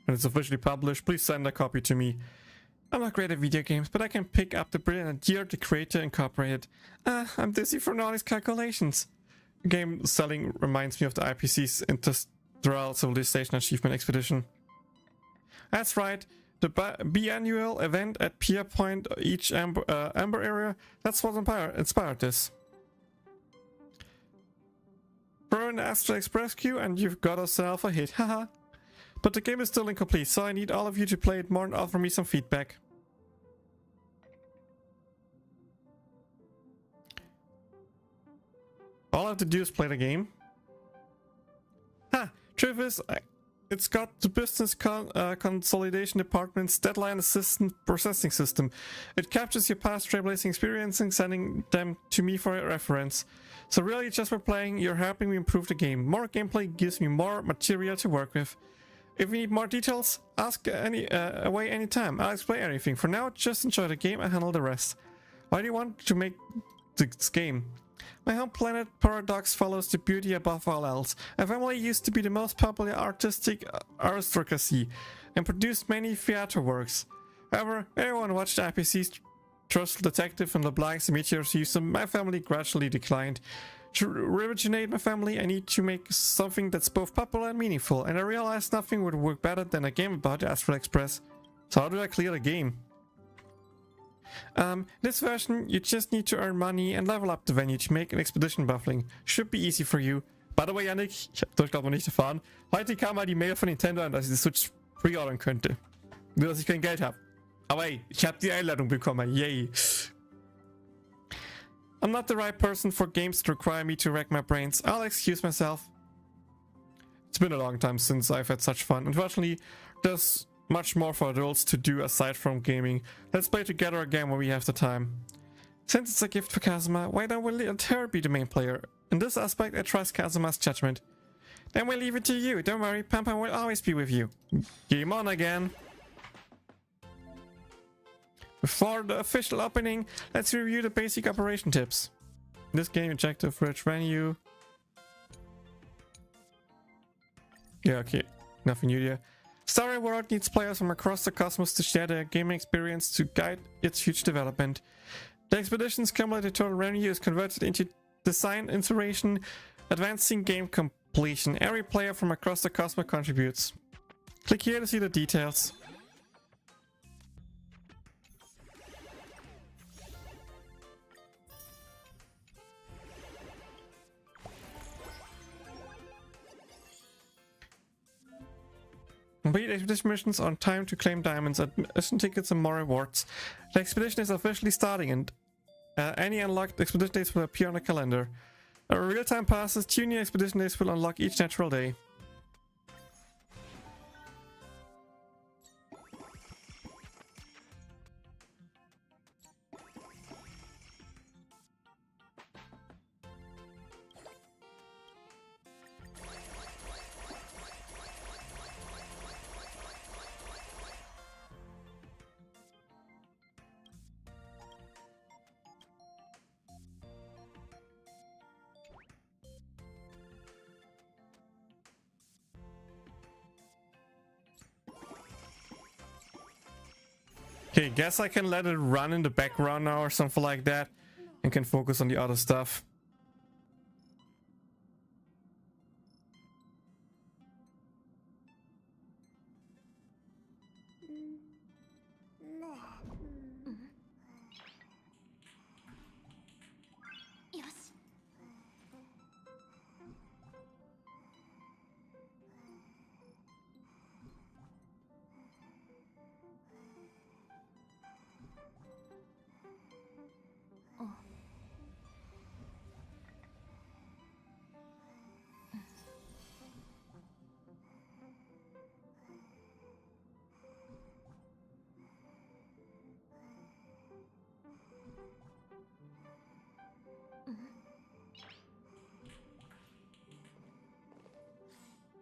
When it's officially published, please send a copy to me. I'm not great at video games, but I can pick up the brilliant idea the creator incorporated. I'm dizzy from all these calculations. Game selling reminds me of the IPC's Interstellar Civilization Achievement Expedition. That's right. The biannual event at Pier Point, each Amber area, that's what inspired this. Throw in the Astral Express queue and you've got yourself a hit, haha. But the game is still incomplete, so I need all of you to play it more and offer me some feedback. All I have to do is play the game. Ha! Truth is, it's got the business consolidation department's deadline assistant processing system. It captures your past trailblazing experience and sending them to me for reference. So really, just by playing, you're helping me improve the game. More gameplay gives me more material to work with. If you need more details, ask away anytime. I'll explain anything. For now, just enjoy the game and handle the rest. Why do you want to make this game? My home planet Paradox follows the beauty above all else. A family used to be the most popular artistic aristocracy and produced many theater works. However, everyone watched IPC's Trust Detective and LeBlanc's Meteors use, so my family gradually declined. To rejuvenate my family, I need to make something that's both popular and meaningful, and I realized nothing would work better than a game about the Astral Express. So how do I clear the game? This version, you just need to earn money and level up the venue to make an Expedition Buffling. Should be easy for you. By the way, Yannick, ich hab das glaube ich nicht erfahren. Heute kam mal die Mail von Nintendo an, dass ich die Switch pre-ordern könnte. Nur, dass ich kein Geld habe. Aber hey, ich habe die Einladung bekommen. Yay. I'm not the right person for games that require me to rack my brains. I'll excuse myself. It's been a long time since I've had such fun. Unfortunately, there's much more for adults to do aside from gaming. Let's play together again when we have the time. Since it's a gift for Kazuma, why don't we let her be the main player? In this aspect, I trust Kazuma's judgment. Then we'll leave it to you. Don't worry, Pampa will always be with you. Game on again. Before the official opening, let's review the basic operation tips. In this game, objective rich venue. Yeah, okay. Nothing new here. Story World needs players from across the cosmos to share their gaming experience to guide its future development. The expedition's cumulative total revenue is converted into design inspiration, advancing game completion. Every player from across the cosmos contributes. Click here to see the details. Complete expedition missions on time to claim diamonds, admission tickets and more rewards. The expedition is officially starting and any unlocked expedition days will appear on the calendar. Real-time passes, 2 new expedition days will unlock each natural day. Okay, guess I can let it run in the background now or something like that and can focus on the other stuff.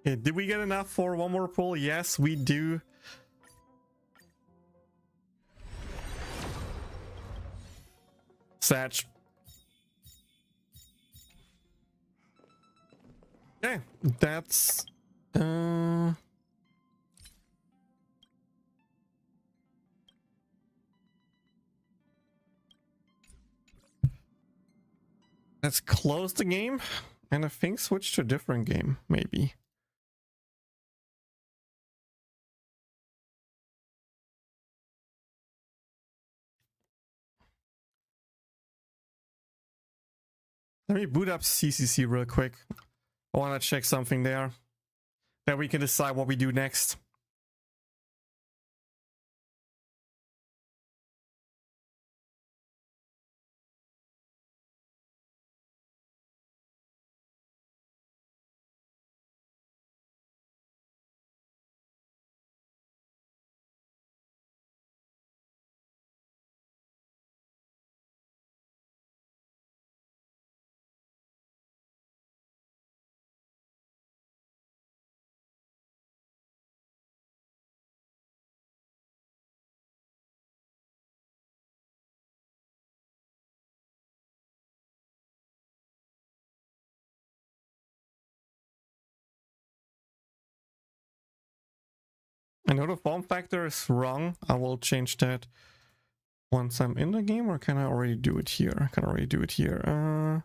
Okay, did we get enough for one more pull? Yes, we do. Satch. Okay, that's let's close the game and I think switch to a different game, maybe. Let me boot up CCC real quick. I want to check something there. Then we can decide what we do next. I know the form factor is wrong. I will change that once I'm in the game, or can I already do it here? I can already do it here.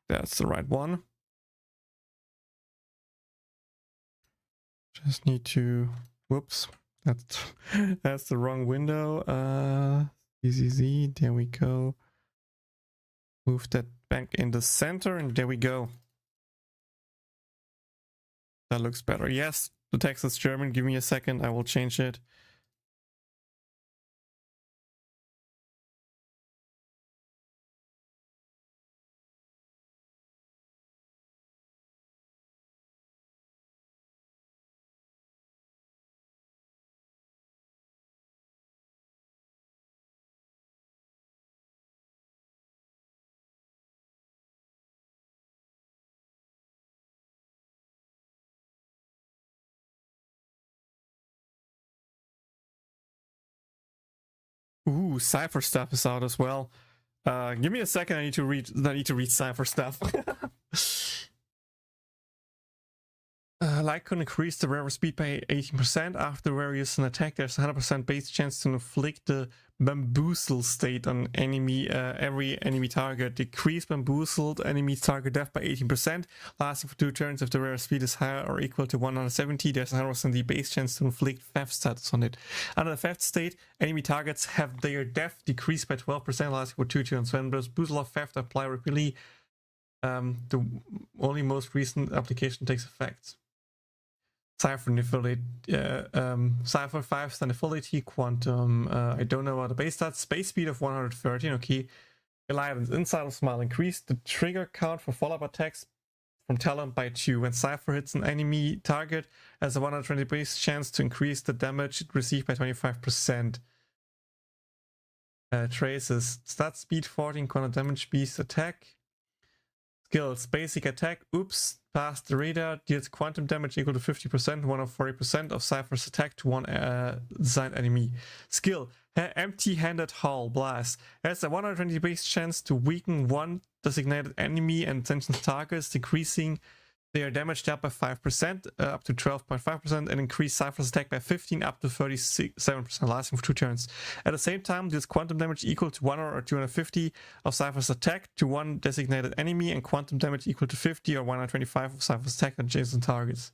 That's the right one. Just need to, whoops, that's the wrong window. ZZZ, there we go. Move that back in the center and there we go. That looks better. Yes, the text is German. Give me a second, I will change it. Ooh, Cypher stuff is out as well. Give me a second, I need to read Cypher stuff. Light could increase the wearer speed by 18% after wearer uses an attack. There's a 100% base chance to inflict the bamboozle state on every enemy target. Decrease bamboozled enemy target death by 18%, lasting for 2 turns. If the wearer speed is higher or equal to 170, there's a 100% base chance to inflict theft status on it. Under the theft state, enemy targets have their death decreased by 12%, lasting for 2 turns. When bamboozle or theft apply repeatedly, the only most recent application takes effect. Cypher Nifility, Cypher 5 Standardifility, Quantum, I don't know about the base stats, space speed of 113, okay. Reliance, Inside of Smile, increase the trigger count for follow-up attacks from talent by 2. When Cypher hits an enemy target, has a 120 base chance to increase the damage it received by 25%. Traces, stat speed 14, quantum damage, beast attack. Skills, basic attack, oops, past the radar, deals quantum damage equal to 50%, 140% of Cypher's attack to one designed enemy. Skill, empty-handed hull blast, has a 120 base chance to weaken one designated enemy and intentional targets, decreasing their damage dealt by 5%, up to 12.5%, and increase Cypher's attack by 15 up to 37%, lasting for 2 turns. At the same time, deals quantum damage equal to 100 or 250 of Cypher's attack to one designated enemy, and quantum damage equal to 50 or 125 of Cypher's attack on adjacent targets.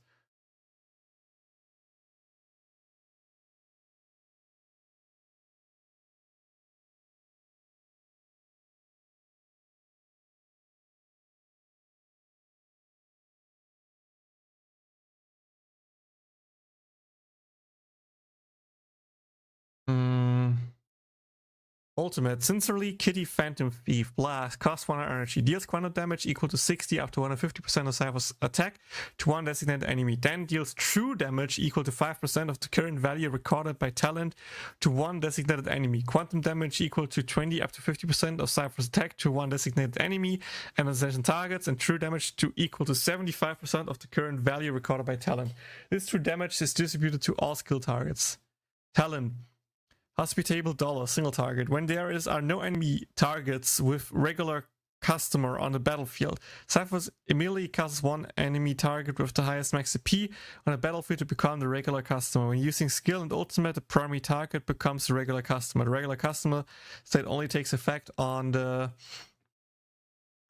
Ultimate, Sincerely Kitty Phantom Thief. Blast, cost 100 energy, deals quantum damage equal to 60 up to 150% of Cypher's attack to one designated enemy. Then deals true damage equal to 5% of the current value recorded by talent to one designated enemy. Quantum damage equal to 20 up to 50% of Cypher's attack to one designated enemy and assassin targets, and true damage to equal to 75% of the current value recorded by talent. This true damage is distributed to all skill targets. Talent. Hospitable dollar, single target. When there are no enemy targets with regular customer on the battlefield, Cypher immediately casts one enemy target with the highest max CP on the battlefield to become the regular customer. When using skill and ultimate, the primary target becomes the regular customer. The regular customer state only takes effect on the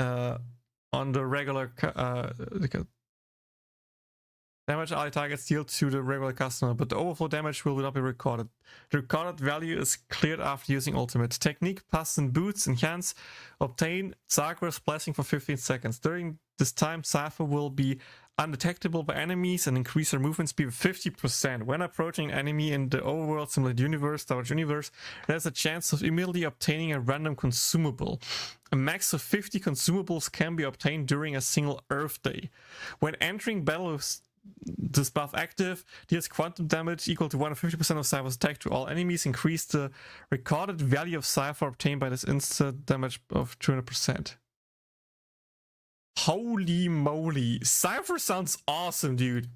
regular damage ally targets deal to the regular customer, but the overflow damage will not be recorded. The recorded value is cleared after using ultimate. Technique, pass and boots, enhance, obtain Zagreus blessing for 15 seconds. During this time, Cypher will be undetectable by enemies and increase their movement speed 50%. When approaching an enemy in the overworld simulated universe, Star Wars universe, there's a chance of immediately obtaining a random consumable. A max of 50 consumables can be obtained during a single Earth day. When entering battle with this buff active, deals quantum damage equal to 150% of Cypher's attack to all enemies. Increase the recorded value of Cypher obtained by this instant damage of 200%. Holy moly. Cypher sounds awesome, dude.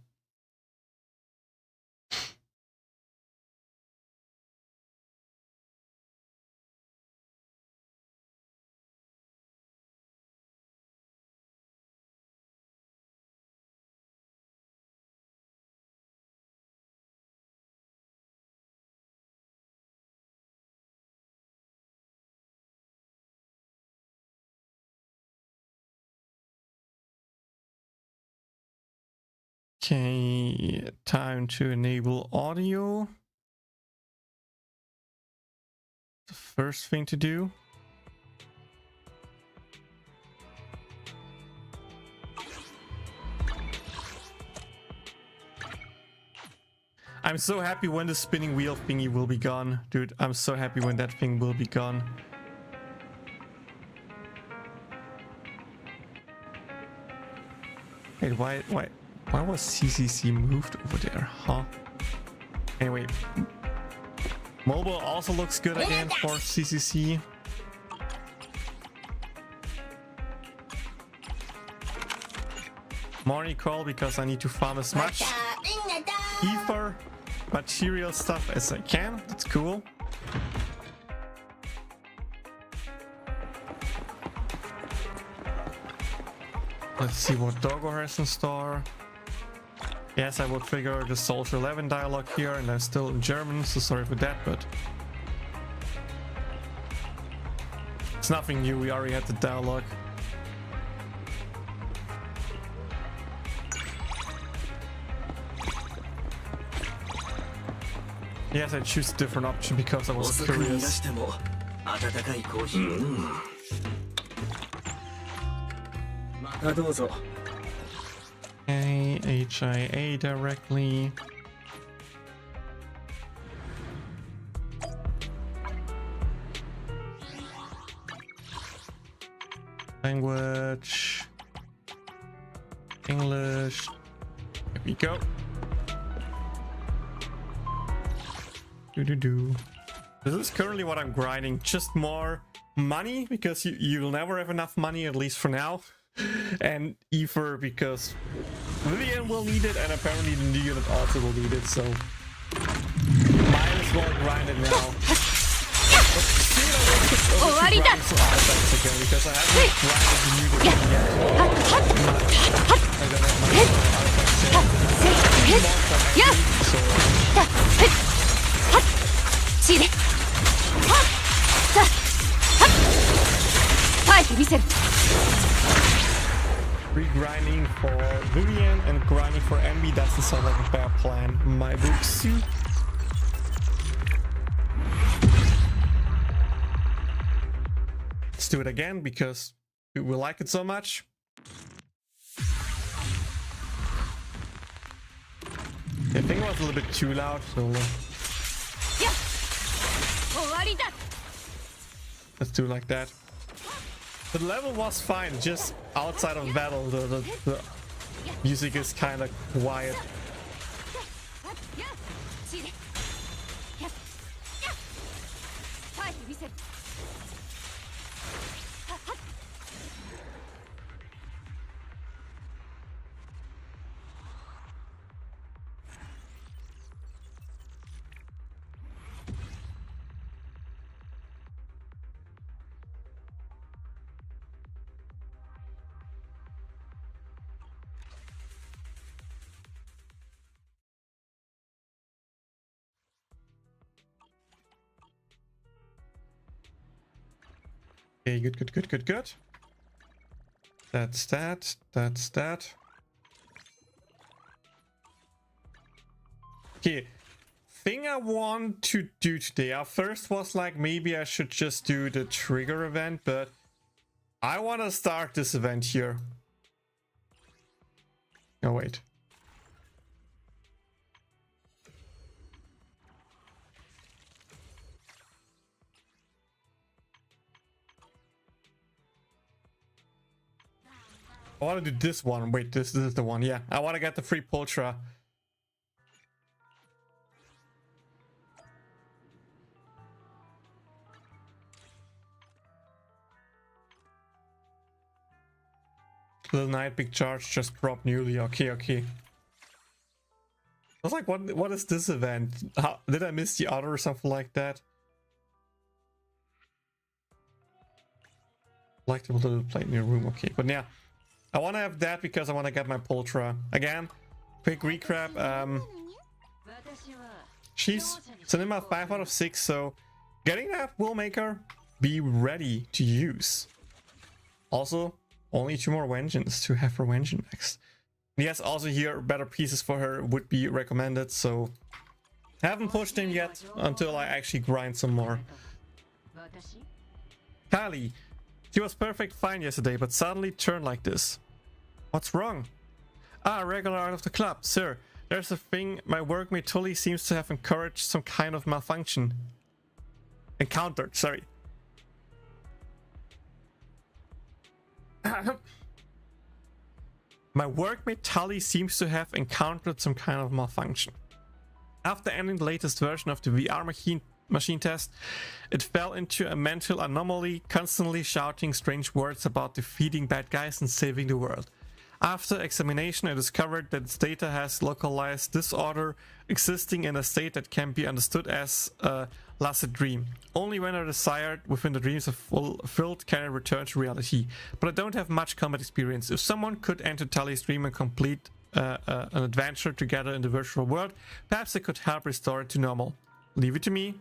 Okay, time to enable audio. The first thing to do. I'm so happy when the spinning wheel thingy will be gone. Dude, I'm so happy when that thing will be gone. Wait, why was CCC moved over there, huh? Anyway, mobile also looks good again for CCC. Morning call because I need to farm as much ether material stuff as I can. That's cool. Let's see what Doggo has in store. Yes, I will trigger the Soldier 11 dialogue here, and I'm still in German, so sorry for that, but it's nothing new, we already had the dialogue. Yes, I choose a different option because I was curious. Okay, HIA directly. Language. English. Here we go. This is currently what I'm grinding. Just more money, because you'll never have enough money, at least for now. And ether, because Vivian will need it, and apparently the new unit also will need it, so might as well grind it now. Because I haven't grinded the new unit yet. I don't have money Re-grinding for Vivian and grinding for Envy doesn't sound like a bad plan in my books. Let's do it again because we like it so much. I think it was a little bit too loud, so Let's do like that. The level was fine, just outside of battle, the music is kind of quiet. Okay, good. That's that. Okay, thing I want to do today, at first was like maybe I should just do the trigger event, but I want to start this event here. Oh, wait. I want to do this one. Wait, this is the one. Yeah, I want to get the free Pultra. Little Knight, big charge, just dropped newly. Okay. I was like, what is this event? How, did I miss the other or something like that? Like the little plate in your room. Okay, but yeah. I want to have that because I want to get my Pultra. Again, quick recap. She's cinema 5 out of 6, so getting that will make her be ready to use. Also, only 2 more vengeance to have her vengeance next. Yes, also here, better pieces for her would be recommended, so haven't pushed him yet until I actually grind some more. Kali, she was perfect fine yesterday, but suddenly turned like this. What's wrong? Ah, regular out of the club. Sir, there's a thing my workmate Tully seems to have encouraged some kind of malfunction. Encountered, sorry. My workmate Tully seems to have encountered some kind of malfunction. After ending the latest version of the VR machine test, it fell into a mental anomaly, constantly shouting strange words about defeating bad guys and saving the world. After examination, I discovered that its data has localized disorder, existing in a state that can be understood as a lucid dream. Only when are desired within the dreams are fulfilled can it return to reality. But I don't have much combat experience. If someone could enter Tully's dream and complete an adventure together in the virtual world, perhaps it could help restore it to normal. Leave it to me.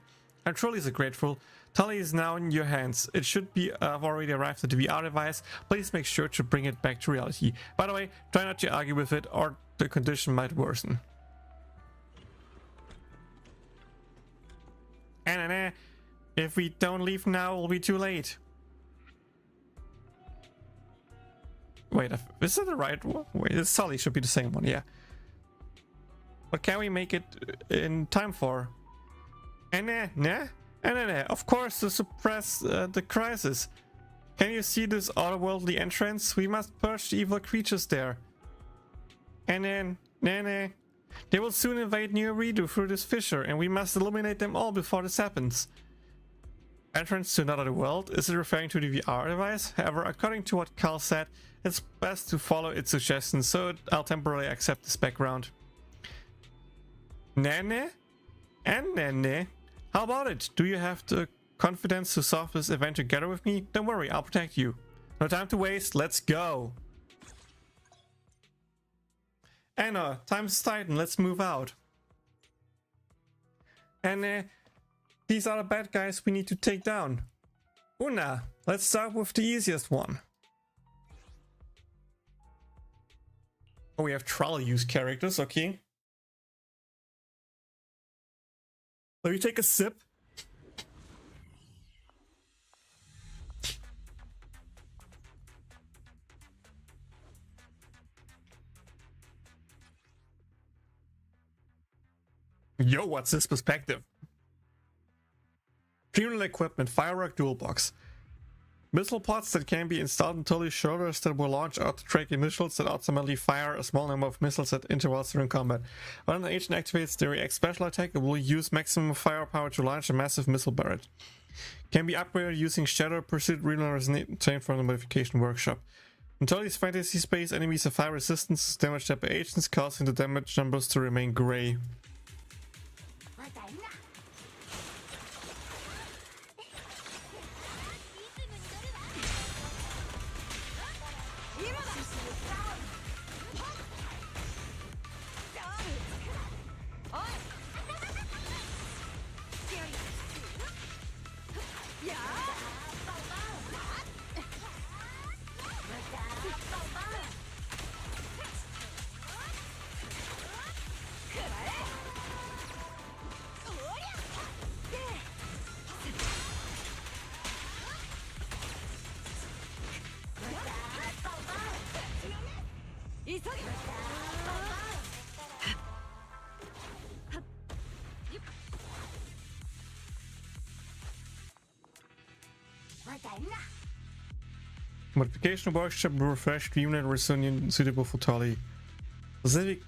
I'm truly so grateful. Tully is now in your hands. It should be already arrived at the VR device. Please make sure to bring it back to reality. By the way, try not to argue with it or the condition might worsen. And if we don't leave now, it'll be too late. Wait, is that the right one? Wait, Tully should be the same one, yeah. What can we make it in time for? Of course, to suppress the crisis. Can you see this otherworldly entrance? We must purge the evil creatures there. They will soon invade New Redo through this fissure, and we must eliminate them all before this happens. Entrance to another world? Is it referring to the VR device? However, according to what Carl said, it's best to follow its suggestions, so I'll temporarily accept this background. How about it? Do you have the confidence to solve this event together with me? Don't worry, I'll protect you. No time to waste, let's go! Anna, time's tight and let's move out. And these are the bad guys we need to take down. Una, let's start with the easiest one. Oh, we have trial use characters, okay. Let me take a sip. Yo, what's this perspective? Funeral equipment, firework dual box. Missile pods that can be installed into shoulders that will launch auto-tracking missiles that ultimately fire a small number of missiles at intervals during combat. When an agent activates the React special attack, it will use maximum firepower to launch a massive missile barrage. Can be upgraded using Shadow Pursuit Reloaders obtained from the modification workshop. In Tolly's fantasy space, enemies have high resistance to damage by agents, causing the damage numbers to remain grey. Modification workshop will refresh Dreamland Resonium suitable for Tolly. Specific,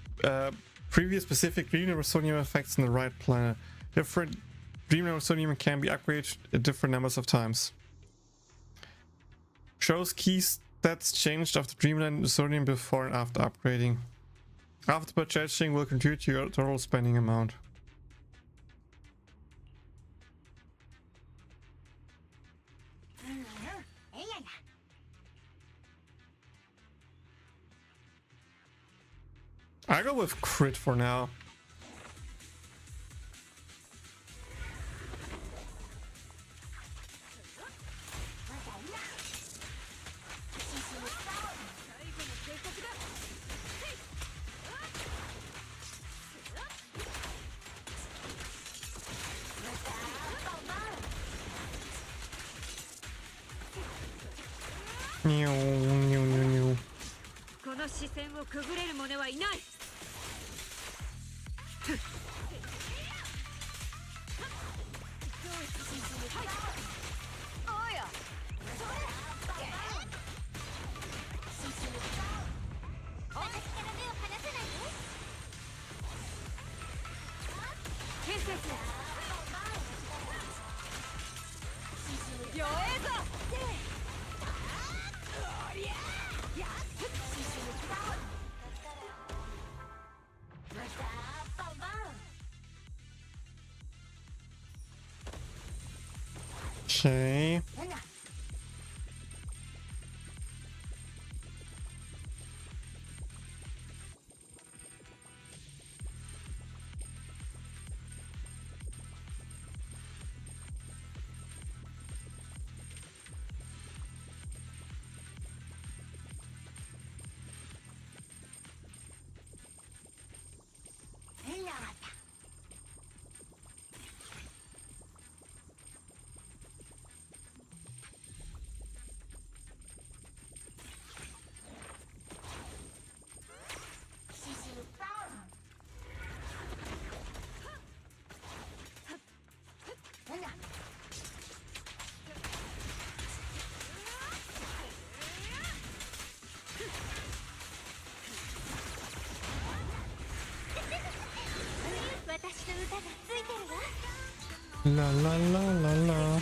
previous specific Dreamland Resonium effects on the right planet. Different Dreamland Resonium can be upgraded at different numbers of times. Shows key stats changed of the Dreamland Resonium before and after upgrading. After purchasing will contribute to your total spending amount. I go with crit for now. Okay. La la la la la.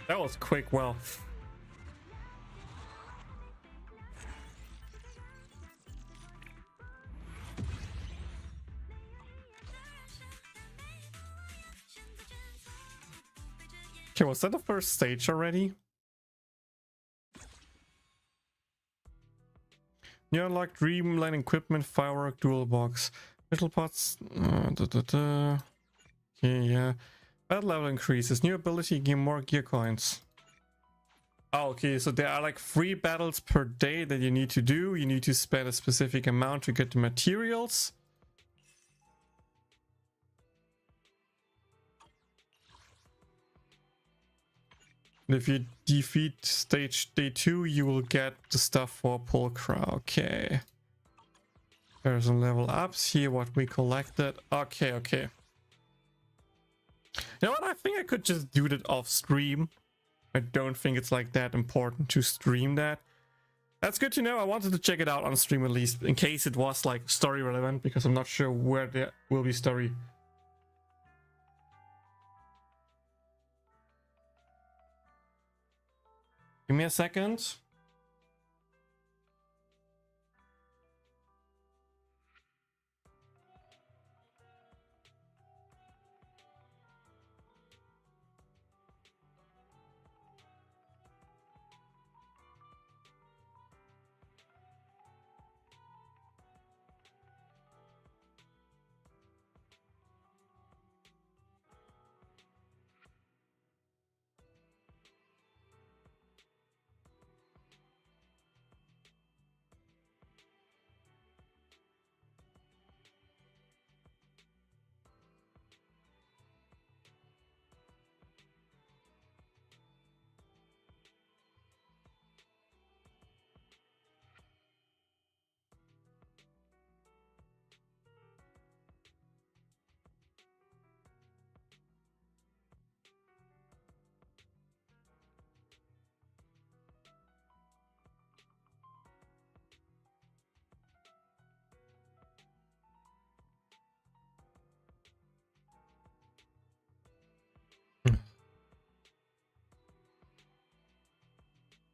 That was quick. Well. Okay, was that the first stage already? New unlocked Dreamland equipment, firework, dual box, metal pots. Okay, yeah. Battle level increases. New ability, gain more gear coins. Oh, okay, so there are like 3 battles per day that you need to do. You need to spend a specific amount to get the materials. And if you defeat stage day 2, you will get the stuff for Pulchra. Okay. There's some level ups here, what we collected. Okay, okay. You know what? I think I could just do that off stream. I don't think it's like that important to stream that. That's good to know. I wanted to check it out on stream at least, in case it was like story relevant, because I'm not sure where there will be story. Give me a second.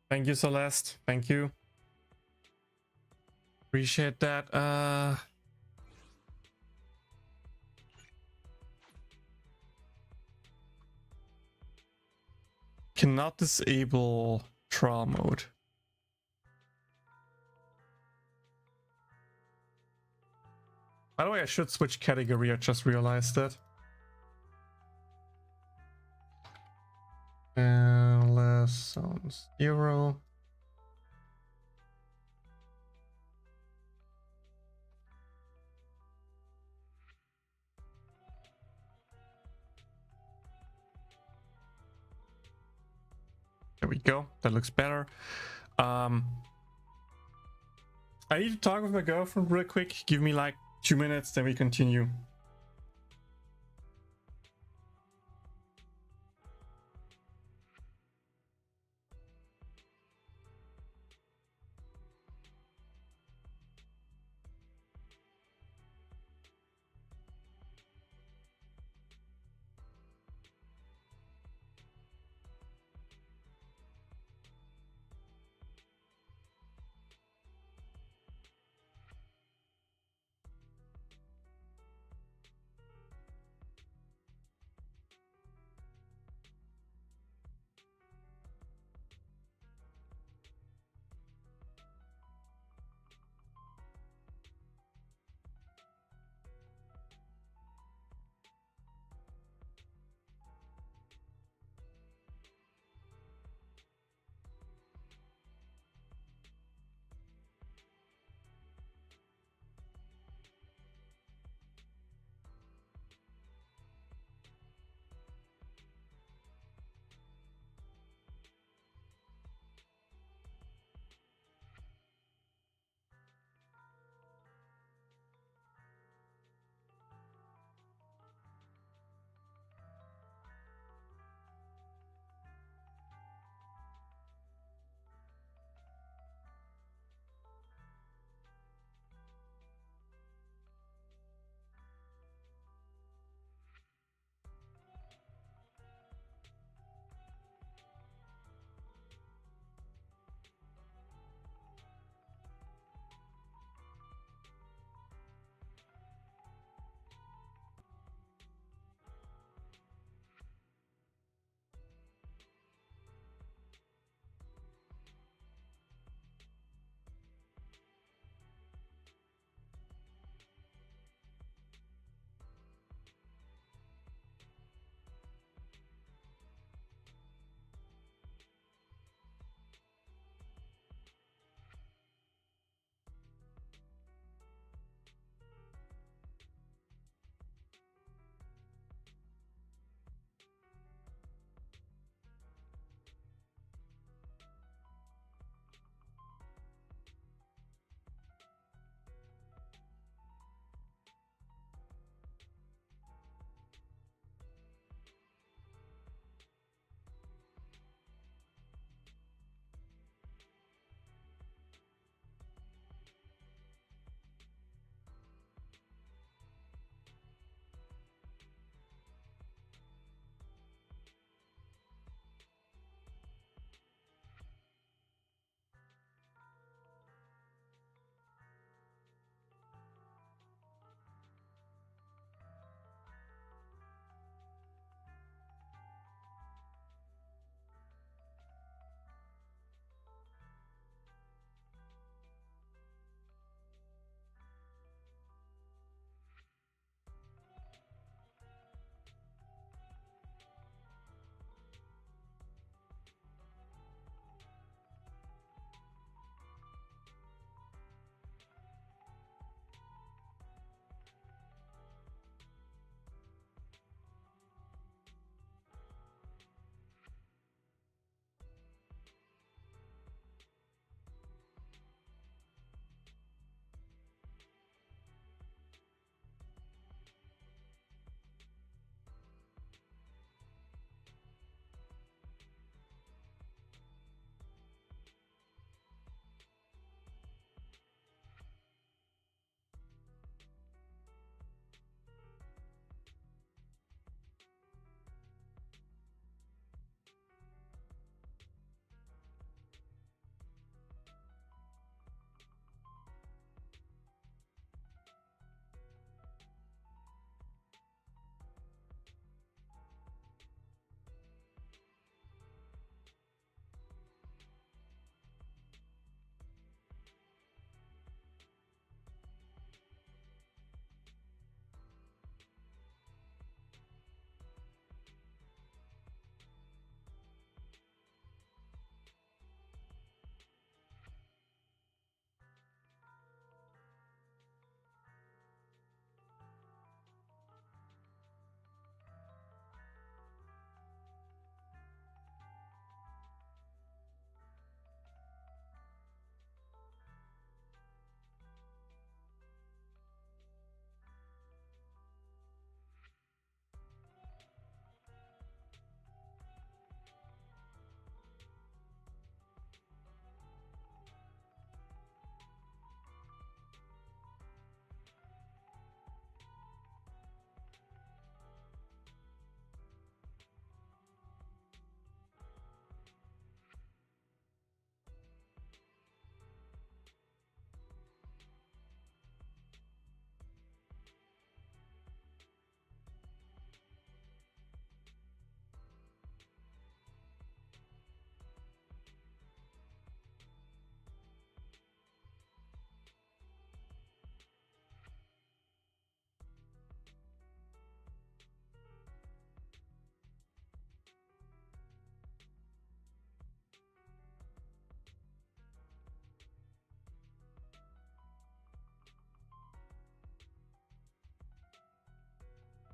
Thank you, Celeste. Thank you. Appreciate that. Cannot disable trial mode. By the way, I should switch category. I just realized that. Lessons 0. There we go. That looks better. I need to talk with my girlfriend real quick. Give me like 2 minutes, then we continue.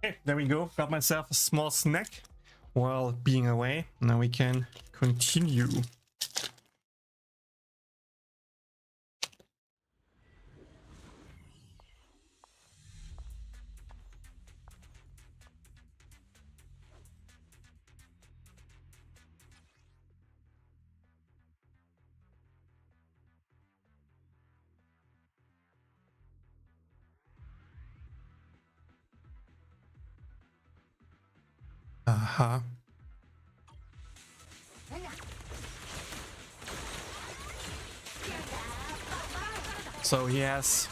Okay, there we go. Got myself a small snack while being away. Now we can continue. Uh-huh. So he has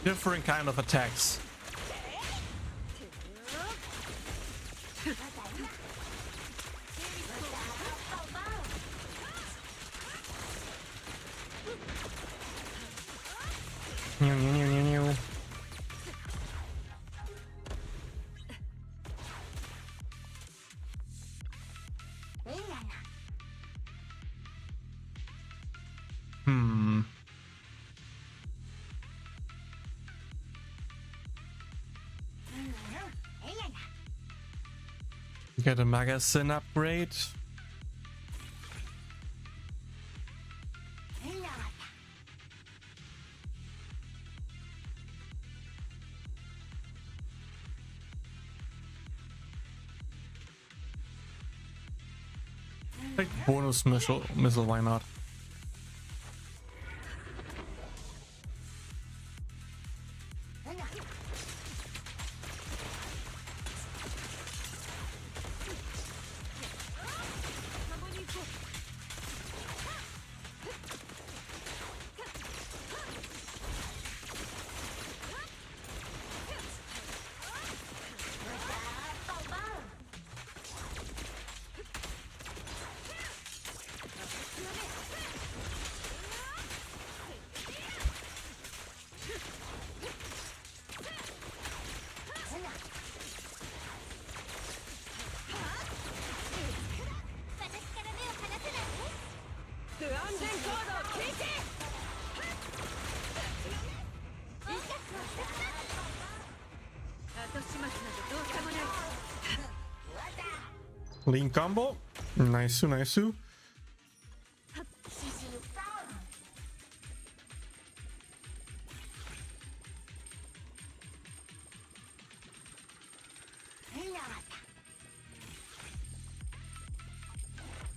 different kind of attacks. New, new, new, new, new. Get a magazine upgrade. Take bonus missile, why not? Lean combo. Nice, nice.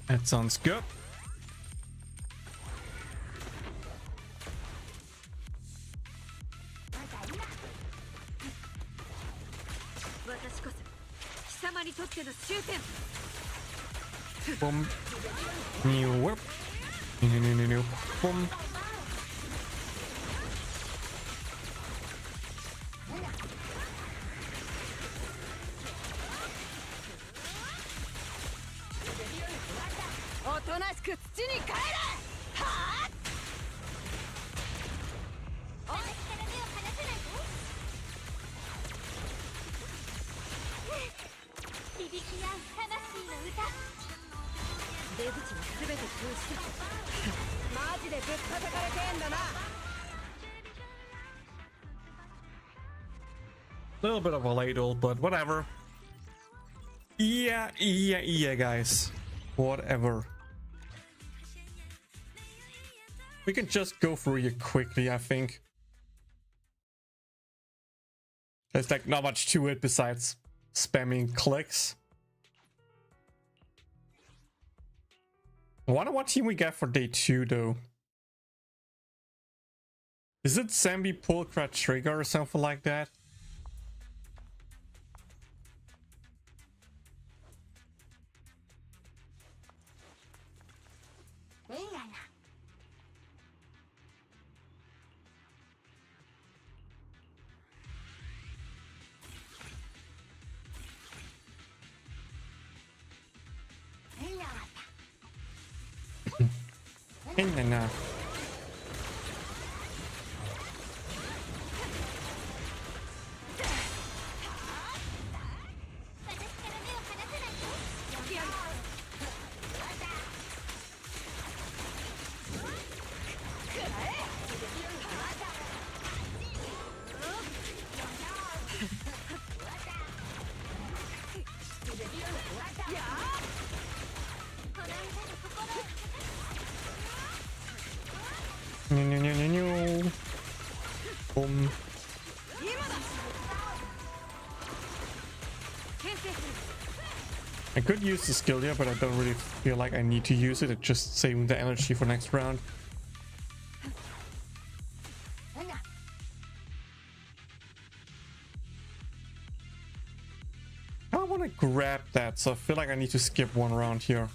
That sounds good. Boom. New whip. New. Boom. Little bit of a late ult, but whatever. Yeah, guys. Whatever. We can just go through here quickly, I think. There's like not much to it besides spamming clicks. I wonder what team we get for day 2 though. Is it Zambi Pulcra Trigger or something like that? No. I could use the skill here, but I don't really feel like I need to use it. It's just saving the energy for next round. I don't want to grab that, so I feel like I need to skip one round here.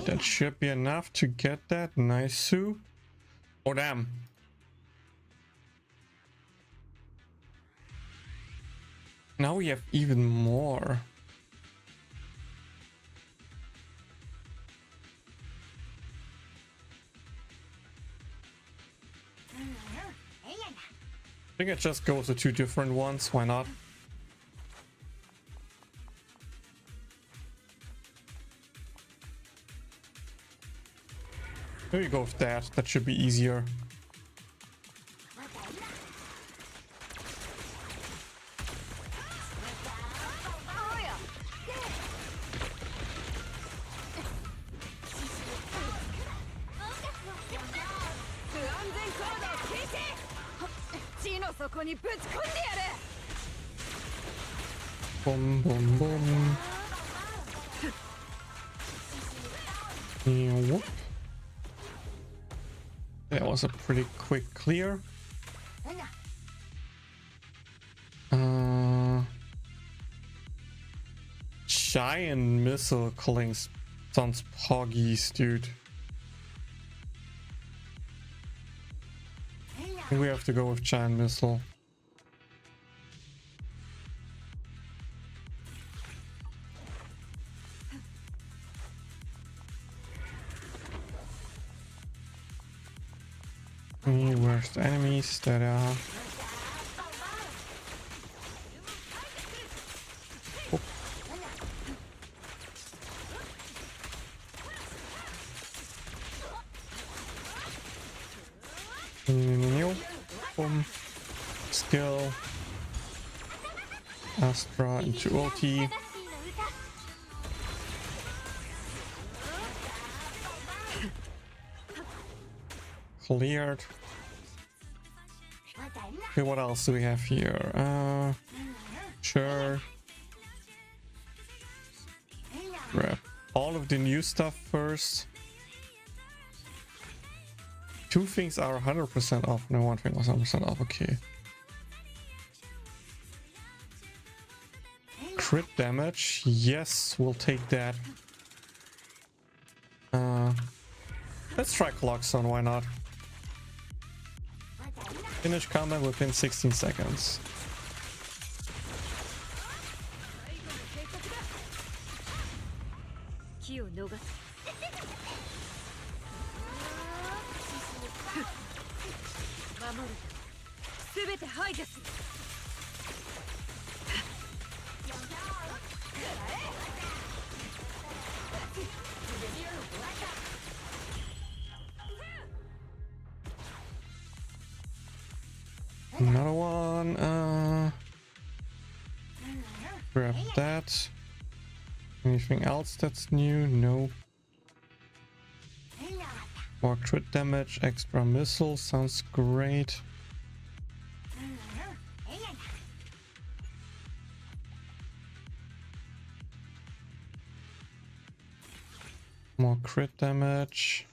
That should be enough to get that. Nice, Sue. Oh, damn. Now we have even more. I think it just goes to two different ones. Why not? There you go with that. That should be easier. Boom, boom, boom. Whoop. That was a pretty quick clear. Giant missile clings sounds poggies, dude. I think we have to go with giant missile. Where's the enemies that are... Oh. Boom. Skill. Astra into ulti. Cleared. Okay, what else do we have here? Sure. Grab all of the new stuff first. Two things are 100% off. No, one thing was 100% off. Okay. Crit damage. Yes, we'll take that. Let's try Clock Zone. Why not? Finish combat within 16 seconds. Another one. Grab that. Anything else that's new? No. More crit damage, extra missile, sounds great. More crit damage.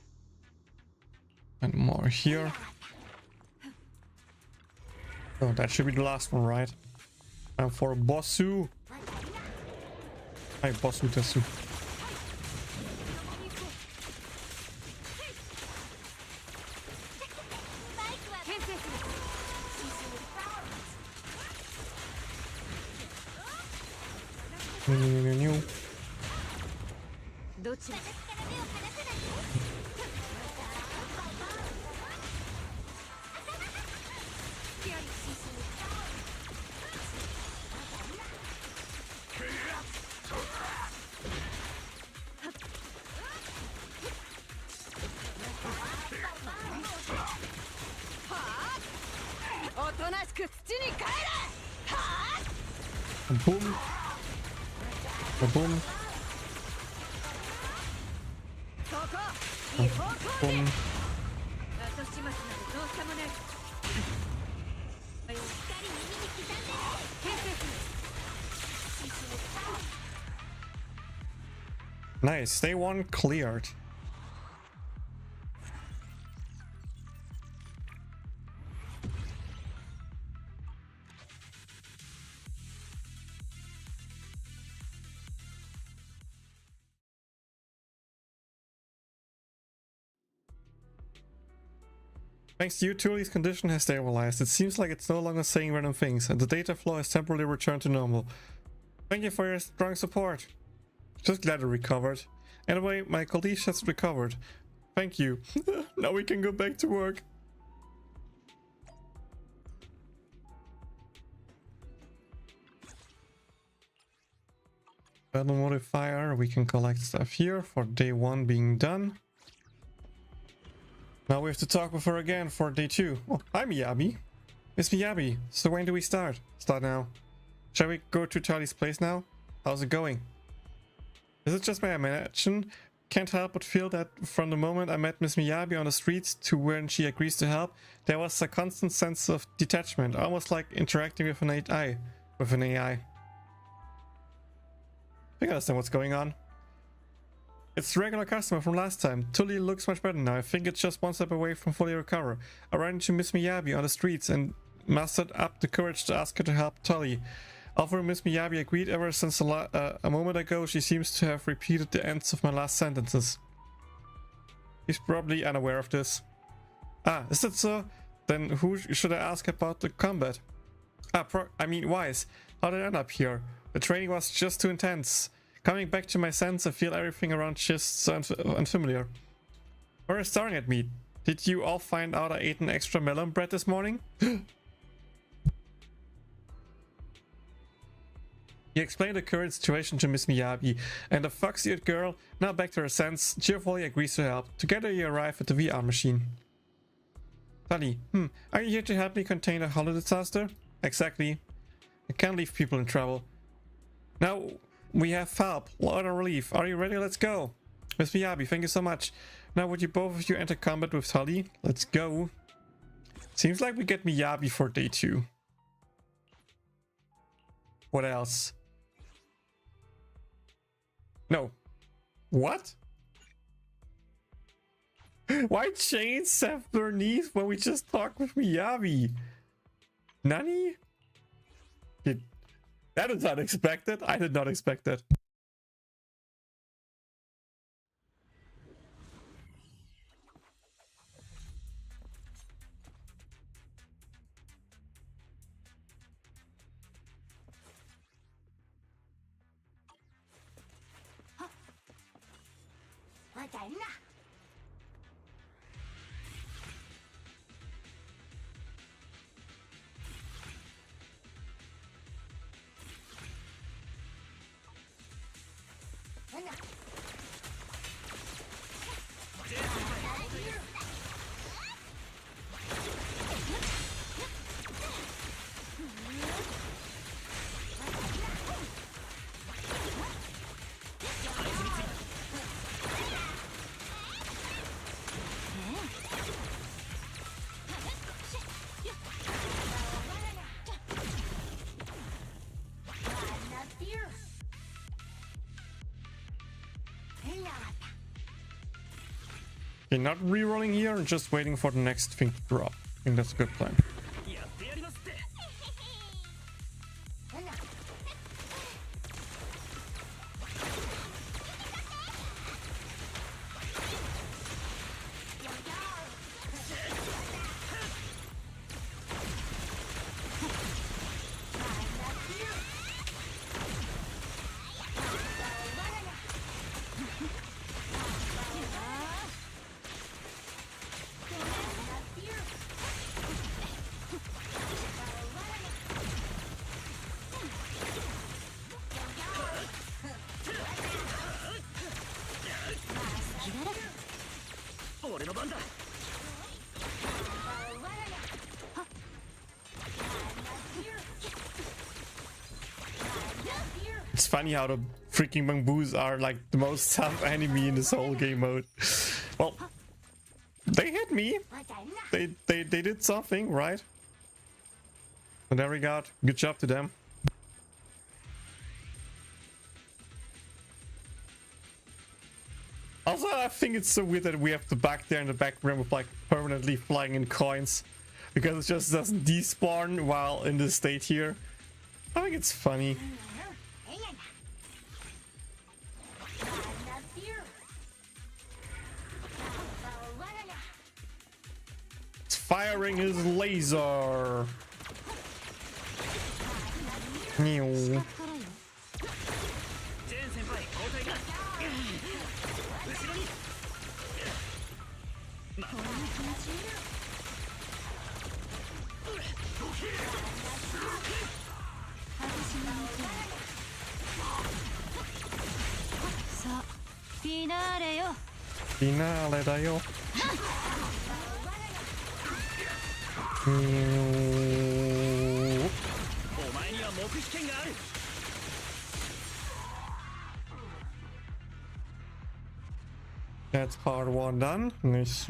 And more here. Oh, that should be the last one, right? And for Bossu. Hi, Bossu Tessu. Boom. Boom. Boom. Nice, day 1 cleared. Thanks to you, Tuli's condition has stabilized. It seems like it's no longer saying random things, and the data flow has temporarily returned to normal. Thank you for your strong support. Just glad it recovered. Anyway, my colleague has recovered. Thank you. Now we can go back to work. Battle modifier, we can collect stuff here for day 1 being done. Now we have to talk with her again for day 2. Oh, hi Miyabi. It's Miyabi. So when do we start? Start now. Shall we go to Charlie's place now? How's it going? Is it just my imagination? Can't help but feel that from the moment I met Miss Miyabi on the streets to when she agrees to help, there was a constant sense of detachment, almost like interacting with an AI. I think I understand what's going on. It's the regular customer from last time. Tully looks much better now. I think it's just one step away from fully recover. I ran into Miss Miyabi on the streets and mustered up the courage to ask her to help Tully. Although Miss Miyabi agreed ever since a moment ago, she seems to have repeated the ends of my last sentences. He's probably unaware of this. Ah, is that so? Then who should I ask about the combat? I mean Wise. How did I end up here? The training was just too intense. Coming back to my sense, I feel everything around just so unfamiliar. Why are you staring at me? Did you all find out I ate an extra melon bread this morning? He explained the current situation to Miss Miyabi, and the foxy-eyed girl, now back to her sense, cheerfully agrees to help. Together you arrive at the VR machine. Tully, are you here to help me contain a holiday disaster? Exactly. I can't leave people in trouble. Now we have help, lot of relief. Are you ready? Let's go. Miss Miyabi, thank you so much. Now would you both of you enter combat with Tully? Let's go. Seems like we get Miyabi for day 2. What else? No. What? Why change Seth Bernice when we just talked with Miyabi? Nani? That is unexpected. I did not expect that. Okay, not re-rolling here, just waiting for the next thing to drop. I think that's a good plan. funny how the freaking bamboos are like the most tough enemy in this whole game mode. Well, they hit me. They did something, right? And there we go. Good job to them. Also, I think it's so weird that we have the back there in the background with like permanently flying in coins, because it just doesn't despawn while in the state here. I think it's funny. It's firing his laser. Meow. Finale da yo. That's part 1 done. Nice.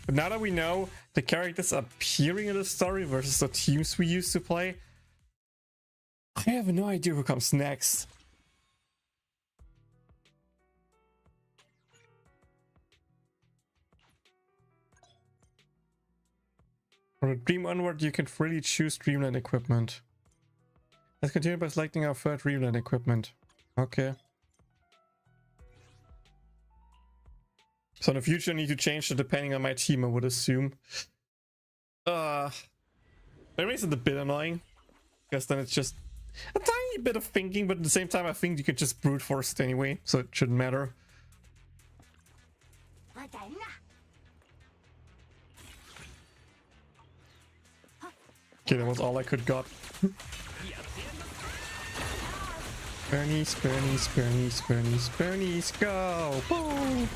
But now that we know the characters appearing in the story versus the teams we used to play, I have no idea who comes next. From the Dream onward, you can freely choose Dreamland equipment. Let's continue by selecting our third Dreamland equipment. Okay. So in the future I need to change it depending on my team, I would assume. That makes it a bit annoying, because then it's just a tiny bit of thinking, but at the same time I think you could just brute force it anyway, so it shouldn't matter. Okay, that was all I could got. Spurnies, Spurnies, Spurnies, Spurnies, Spurnies, go! Boom!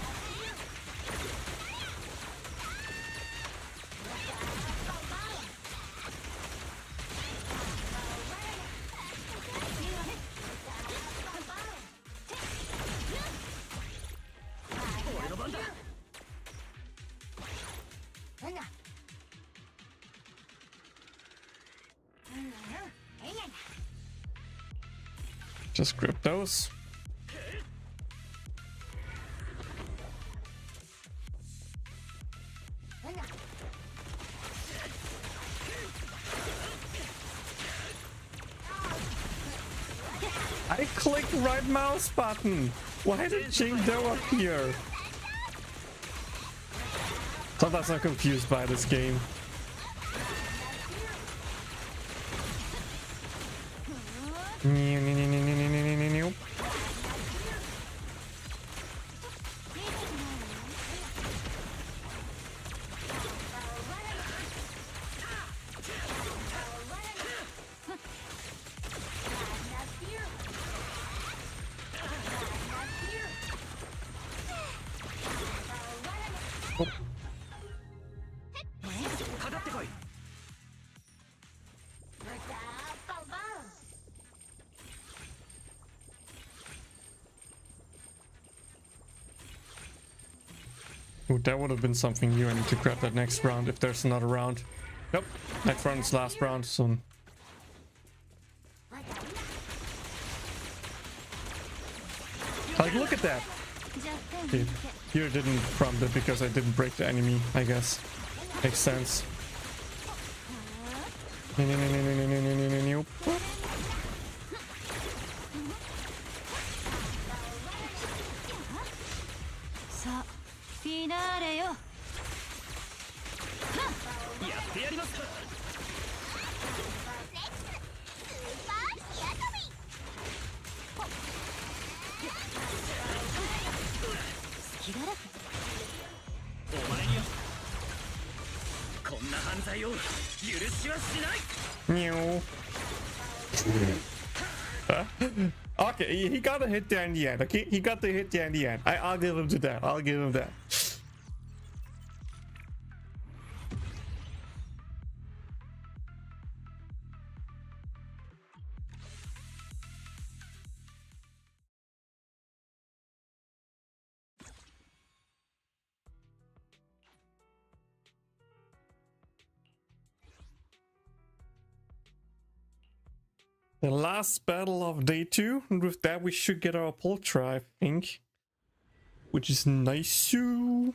Just grab those. I clicked right mouse button. Why did Jingdo appear? Sometimes I'm confused by this game. Ooh, that would have been something new. I need to grab that next round if there's another round. Nope, next round is last round, so... Like, look at that! Okay, here it didn't prompt it because I didn't break the enemy, I guess. Makes sense. Okay, he got a hit there in the end. Okay, he got the hit there in the end. I'll give him to that. I'll give him that. The last battle of day 2, and with that we should get our Poltra, I think. Which is nice. I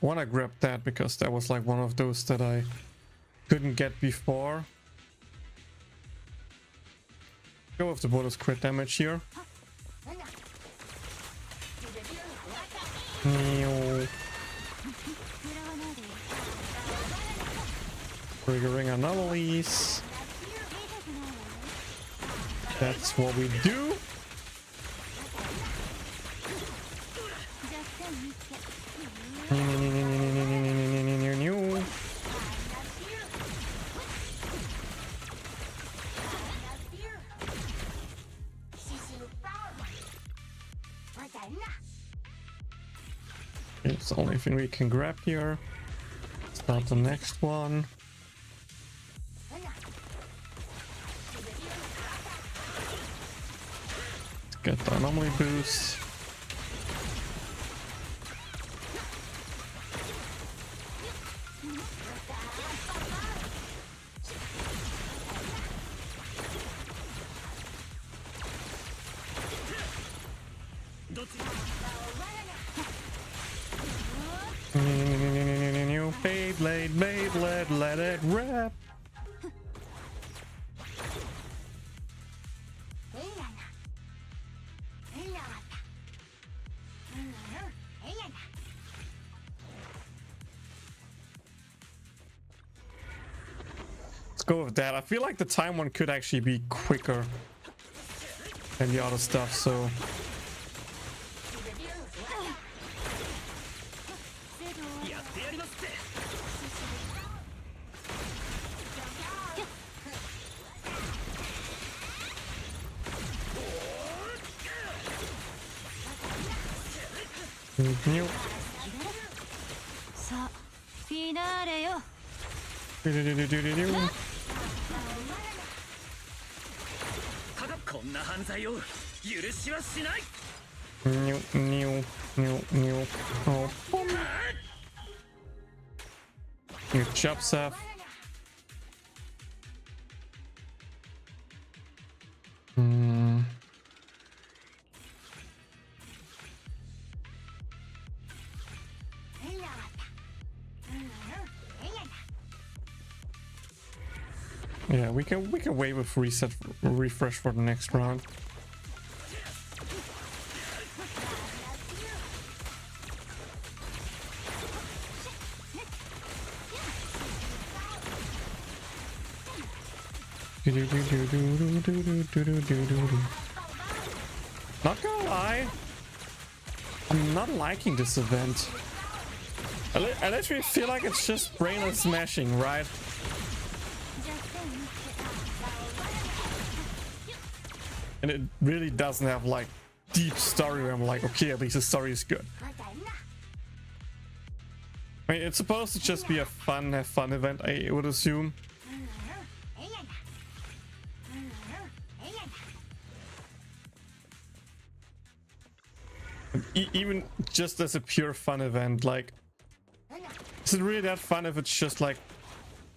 wanna grab that because that was like one of those that I couldn't get before. Go with the bonus crit damage here. Triggering anomalies. That's what we do. It's the only thing we can grab here. Start the next one. Let's get the anomaly boost. Beyblade, let it rip. Let's go with that. I feel like the time one could actually be quicker than the other stuff, so New chop stuff. Yeah, we can wait with refresh for the next round. Not gonna lie, I'm not liking this event. I literally feel like it's just brainless smashing, right? And it really doesn't have like deep story where I'm like, okay, at least the story is good. I mean, it's supposed to just be a have fun event, I would assume. Even just as a pure fun event, like, is it really that fun if it's just like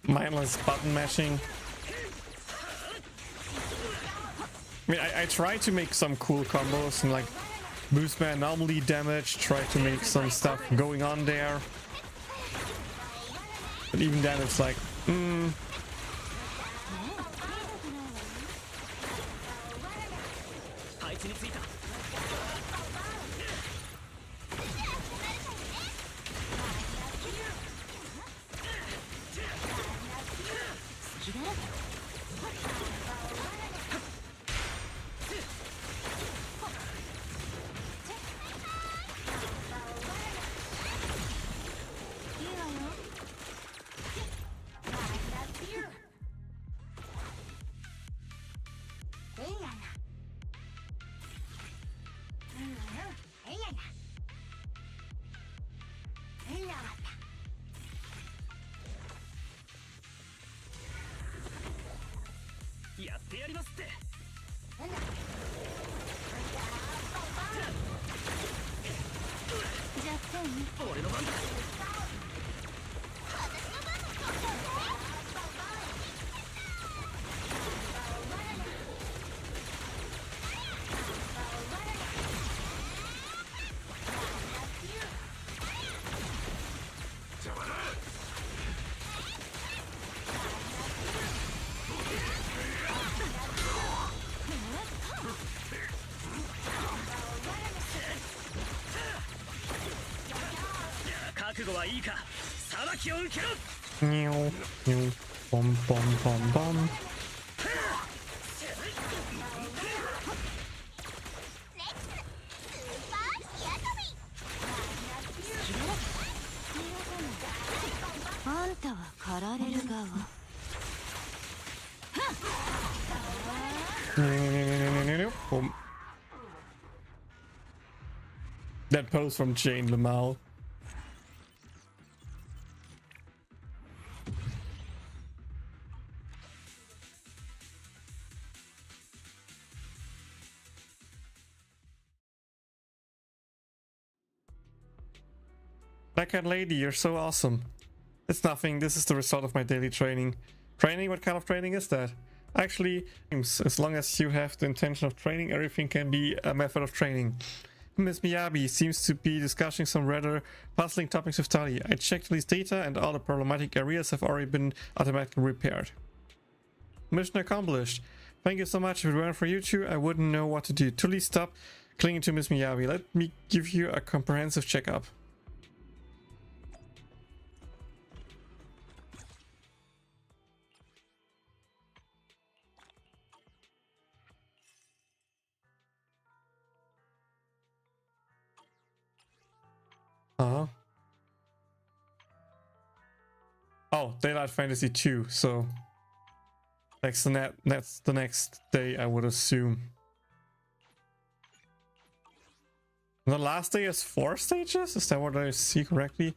mindless button mashing? I mean, I try to make some cool combos and like boost my anomaly damage, try to make some stuff going on there. But even then it's like, Meow, meow, bom, bom, bom, bom. Boom. That pose from Jane Lamal. Black-haired lady, you're so awesome. It's nothing, this is the result of my daily training. Training? What kind of training is that? Actually, as long as you have the intention of training, everything can be a method of training. Miss Miyabi seems to be discussing some rather puzzling topics with Tali. I checked Tali's data and all the problematic areas have already been automatically repaired. Mission accomplished. Thank you so much. If it weren't for you two, I wouldn't know what to do. Tali, stop clinging to Miss Miyabi. Let me give you a comprehensive checkup. Oh, Daylight Fantasy 2, so that's the next day, I would assume. The last day is 4 stages? Is that what I see correctly?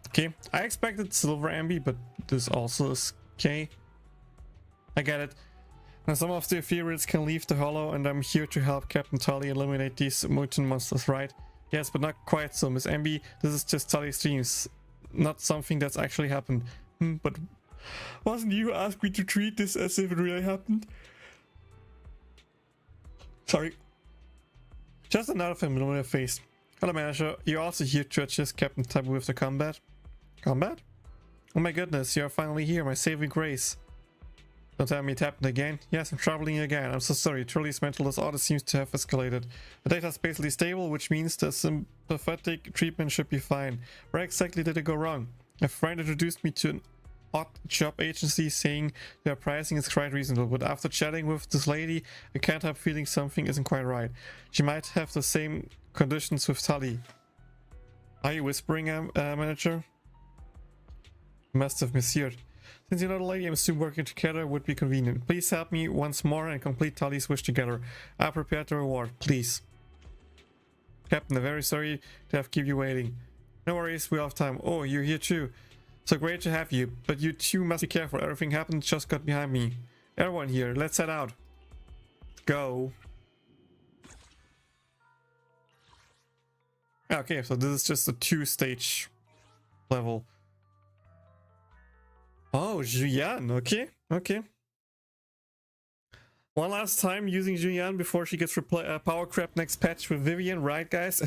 Okay, I expected Silver Ambi, but this also is okay. I get it. Now some of the ethereals can leave the hollow, and I'm here to help Captain Tully eliminate these mutant monsters, right? Yes, but not quite so, Miss Ambi. This is just Tully's dreams, not something that's actually happened. But wasn't you asked me to treat this as if it really happened? Sorry. Just another familiar face. Hello, manager. You're also here to assist Captain Tabu with the combat? Combat? Oh my goodness, you're finally here, my saving grace. Don't tell me it happened again. Yes, I'm traveling again. I'm so sorry. Truly's mental disorder seems to have escalated. The data is basically stable, which means the sympathetic treatment should be fine. Where exactly did it go wrong? A friend introduced me to an odd job agency saying their pricing is quite reasonable, but after chatting with this lady, I can't help feeling something isn't quite right. She might have the same conditions with Tully. Are you whispering, manager? You must have misheard. Since you're not a lady, I'm assuming working together would be convenient. Please help me once more and complete Tully's wish together. I'm prepared to reward, please. Captain, I'm very sorry to have kept you waiting. No worries, we have time. Oh, you're here too. So great to have you, but you two must be careful. Everything happened just got behind me. Everyone here, let's head out. Go. Okay, so this is just a 2-stage level. Oh, Julian, okay, okay. One last time using Julian before she gets power crap next patch with Vivian, right guys?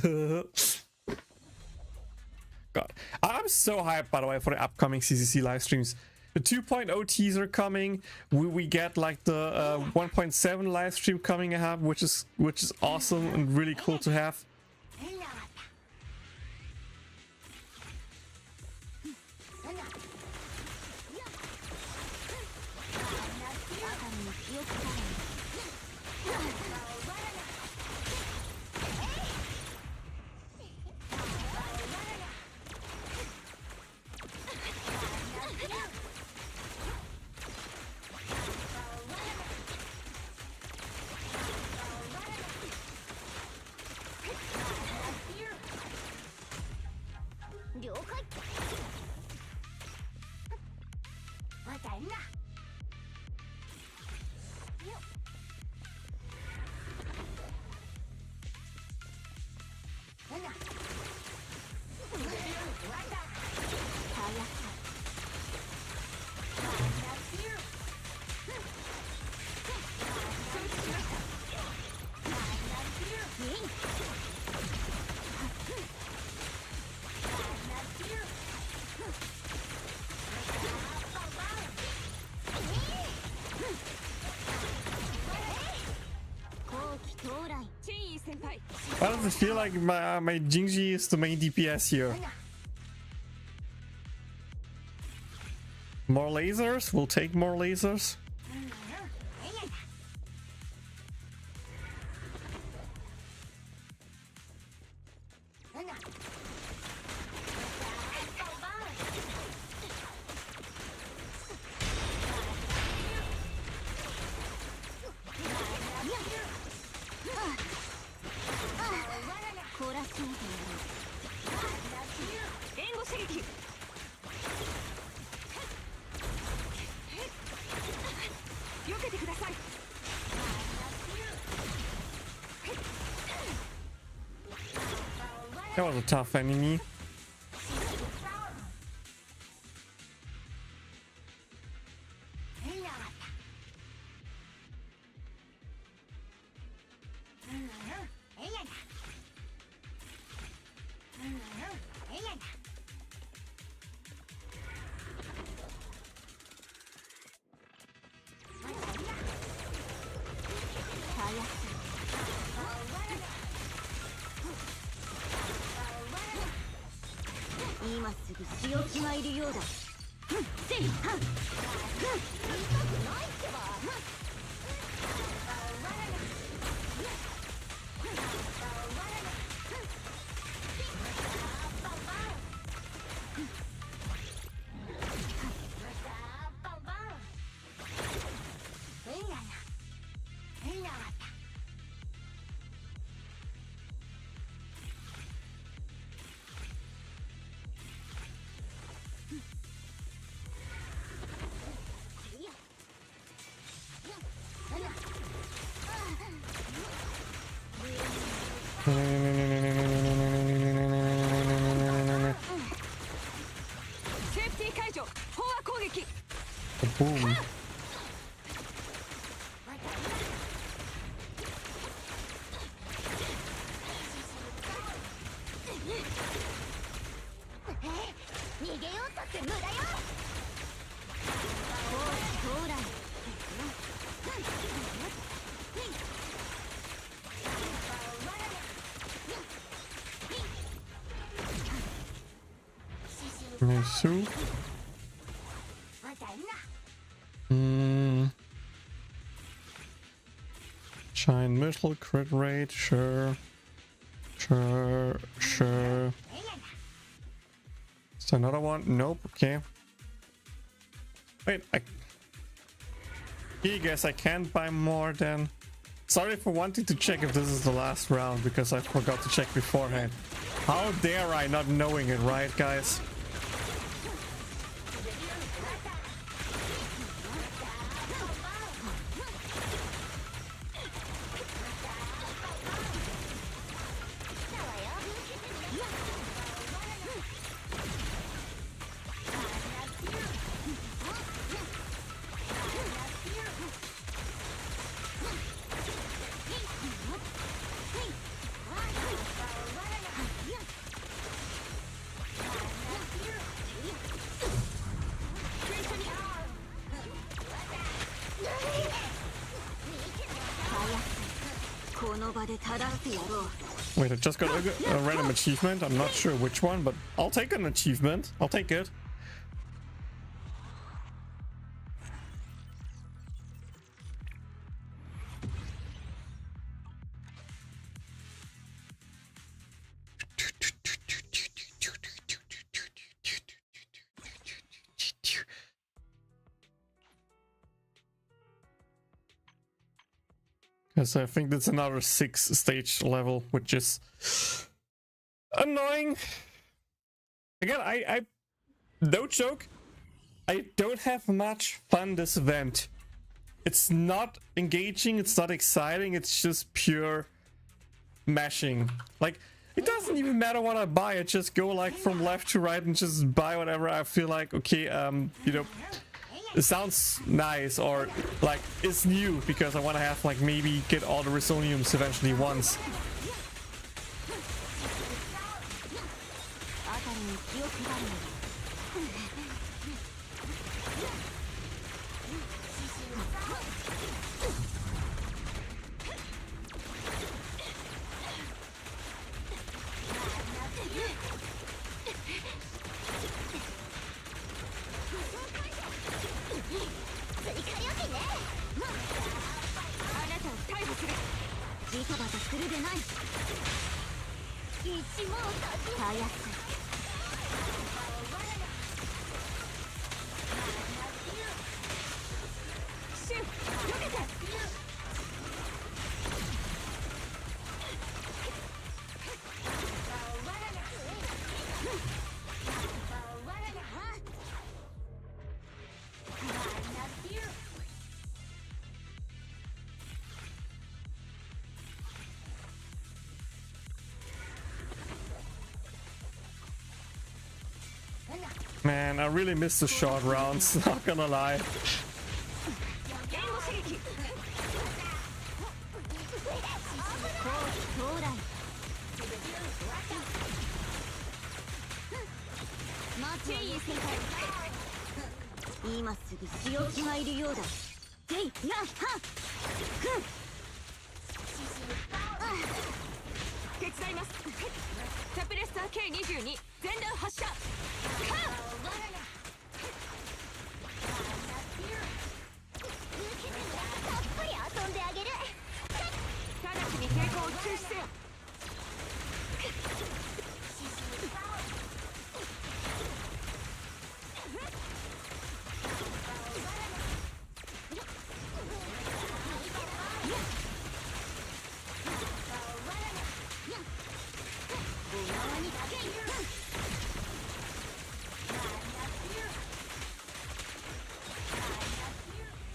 God, I'm so hyped, by the way, for the upcoming CCC live streams. The 2.0 teaser coming, we get like the 1.7 live stream coming ahead, which is awesome and really cool to have. Why does it feel like my Jingji is the main DPS here? More lasers? We'll take more lasers. That was a tough enemy. Boom. Nice. Shine missile crit rate, sure. Is there another one? Nope, okay. Wait, I guess I can't buy more than... Sorry for wanting to check if this is the last round, because I forgot to check beforehand. How dare I not knowing it, right, guys? Wait, I just got a random achievement. I'm not sure which one, but I'll take an achievement. I'll take it. Yes, I think that's another 6-stage level, which is annoying. Again, I no joke, I don't have much fun this event. It's not engaging, it's not exciting, it's just pure mashing. Like, it doesn't even matter what I buy, I just go like from left to right and just buy whatever I feel like, okay, you know, it sounds nice or like it's new because I want to have like maybe get all the Resoniums eventually once. るでない。一網たやすい。シュン、避けて。Man, I really miss the short rounds, not gonna lie. K22 全弾発射。たっぷり遊んであげる。直ちに抵抗を中止せよ。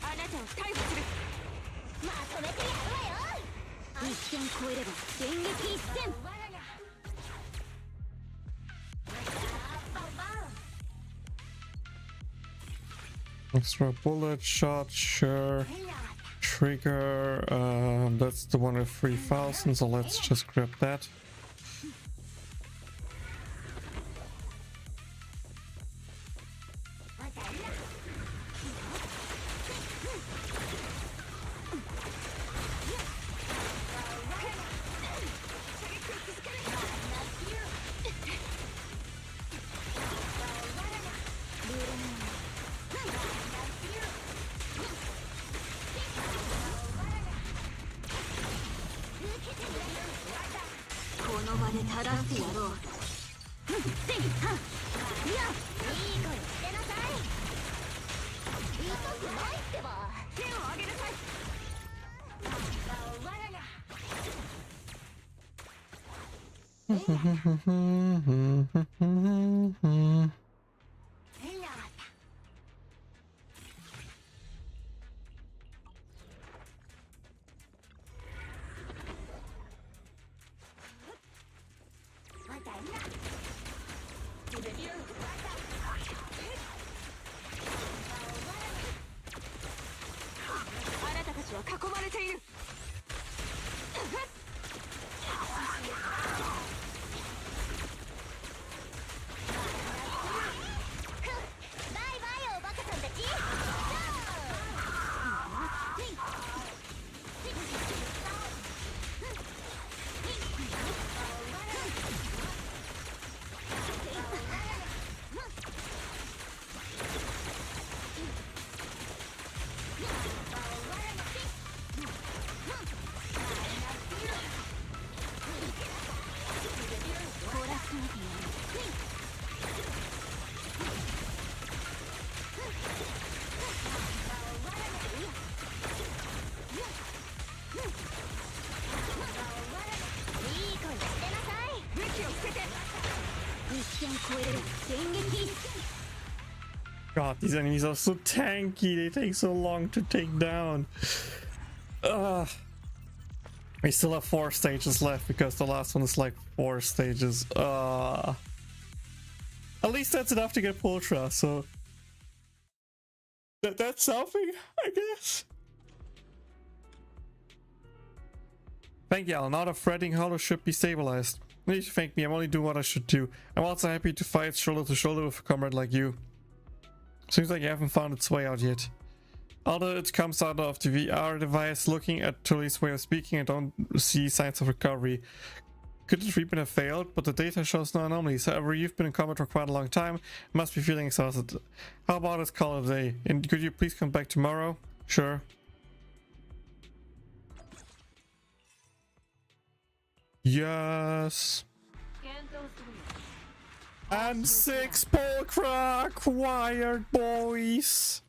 あなたを逮捕する。まとめてやるわよ。一線超えれば電撃一閃。Extra bullet shot, sure. Trigger, that's the one with 3000, so let's just grab that. God, these enemies are so tanky, they take so long to take down. We still have 4 stages left because the last one is like 4 stages. At least that's enough to get Poltra, so that's something, I guess. Thank you, Al. Now the threading hollow should be stabilized. No need to thank me, I'm only doing what I should do. I'm also happy to fight shoulder to shoulder with a comrade like you. Seems like you haven't found its way out yet. Although it comes out of the VR device, looking at Tully's way of speaking, I don't see signs of recovery. Could the treatment have failed? But the data shows no anomalies. However, you've been in combat for quite a long time, must be feeling exhausted. How about let's call it a day? And could you please come back tomorrow? Sure. Yes. And 6 pulchra acquired, boys.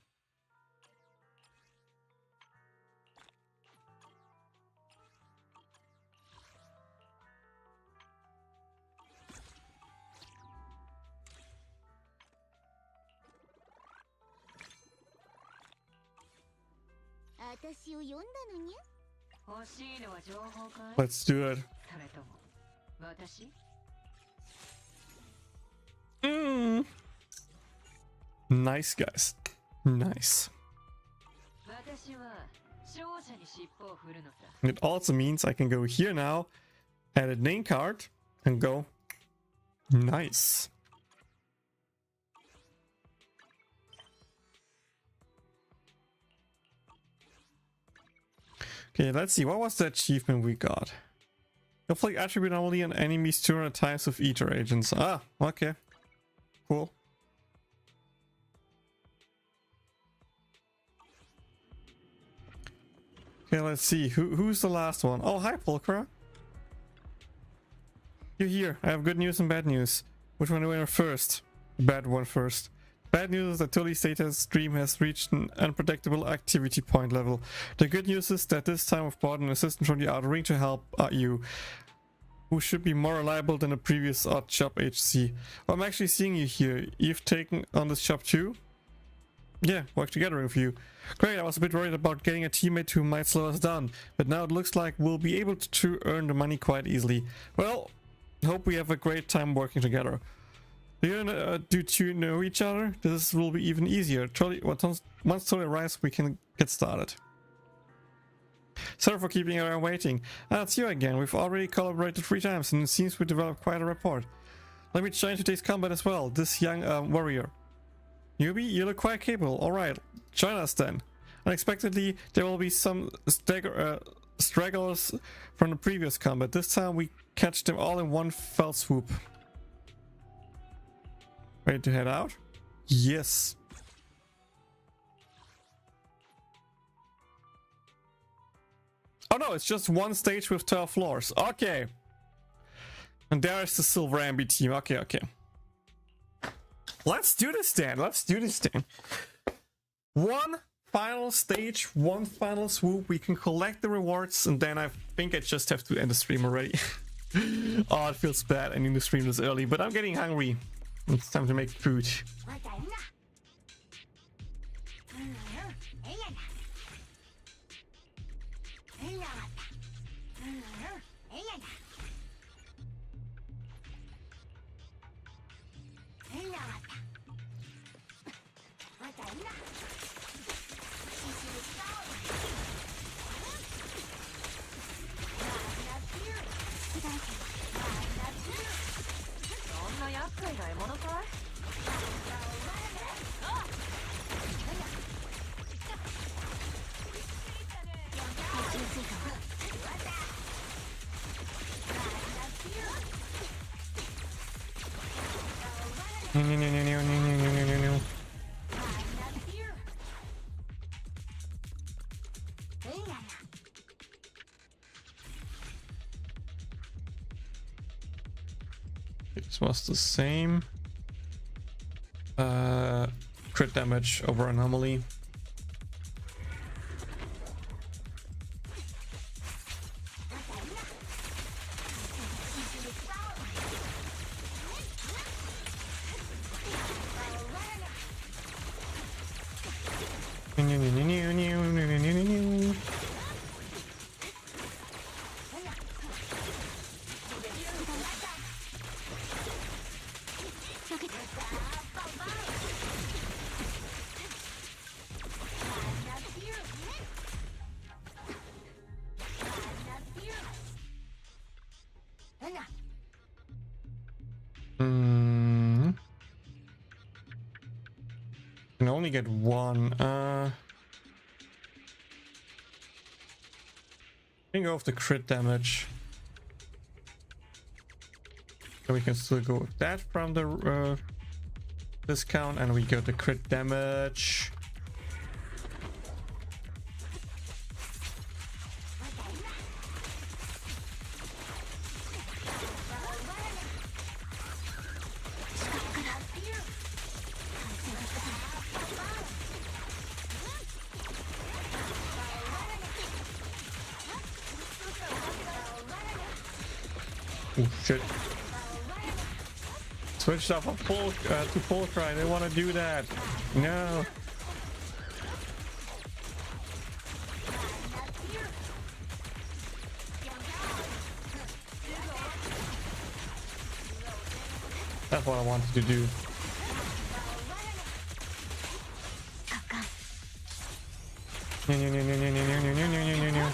Let's do it. Nice, guys. Nice. It also means I can go here now, edit name card, and go. Nice. Okay, let's see. What was the achievement we got? Inflict attribute only on enemies 200 times with Ether agents. Ah, okay. Cool. Okay, let's see. Who's the last one? Oh, hi, Pulchra. You're here. I have good news and bad news. Which one do I want first? Bad one first. Bad news is that Tully's data stream has reached an unpredictable activity point level. The good news is that this time we've brought an assistant from the outer ring to help you, who should be more reliable than the previous odd job HC. Oh, I'm actually seeing you here. You've taken on this job too? Yeah, work together with you. Great, I was a bit worried about getting a teammate who might slow us down, but now it looks like we'll be able to earn the money quite easily. Well, hope we have a great time working together. Do you know each other? This will be even easier. Once Tully arrives, we can get started. Sorry for keeping everyone waiting. It's you again. We've already collaborated 3 times and it seems we developed quite a rapport. Let me join today's combat as well, this young warrior. Newbie, you look quite capable. Alright, join us then. Unexpectedly, there will be some stragglers from the previous combat. This time we catch them all in one fell swoop. Ready to head out? Yes. Oh no, it's just one stage with 12 floors. Okay. And there is the Silver Ambi team. Okay, okay. Let's do this then. Let's do this then. One final stage, one final swoop. We can collect the rewards, and then I think I just have to end the stream already. Oh, it feels bad ending the stream this early, but I'm getting hungry. It's time to make food. This was the same. Crit damage over anomaly. Can only get one. I can go with the crit damage. So we can still go with that from the discount, and we get the crit damage. Oh shit. Switched off of to Polka. I didn't want to do that. No. That's what I wanted to do. No.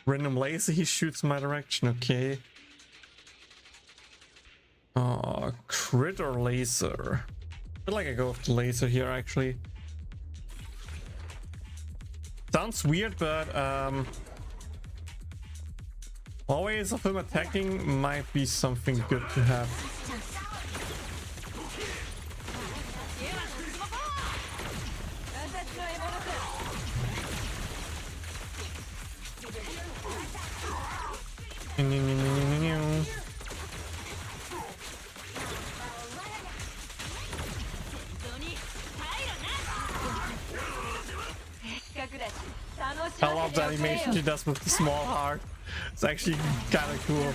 Random laser, he shoots my direction, okay. Critter laser. I feel like I go with the laser here actually. Sounds weird, but always of him attacking might be something good to have. I love the animation she does with the small heart. It's actually kind of cool.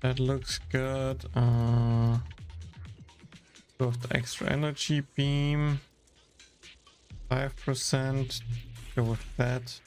That looks good. With the extra energy beam, 5%. Go with that.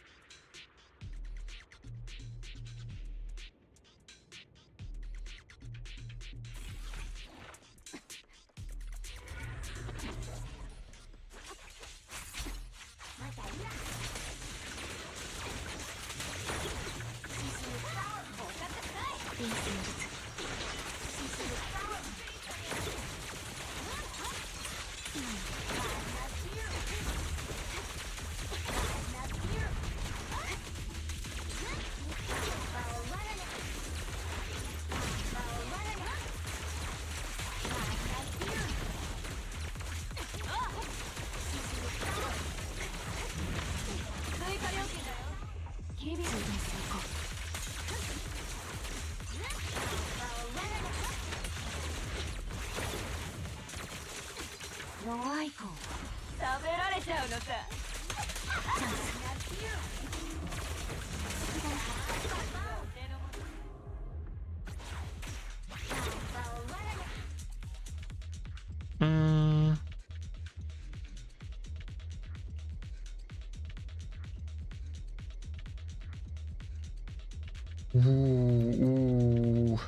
Ooh.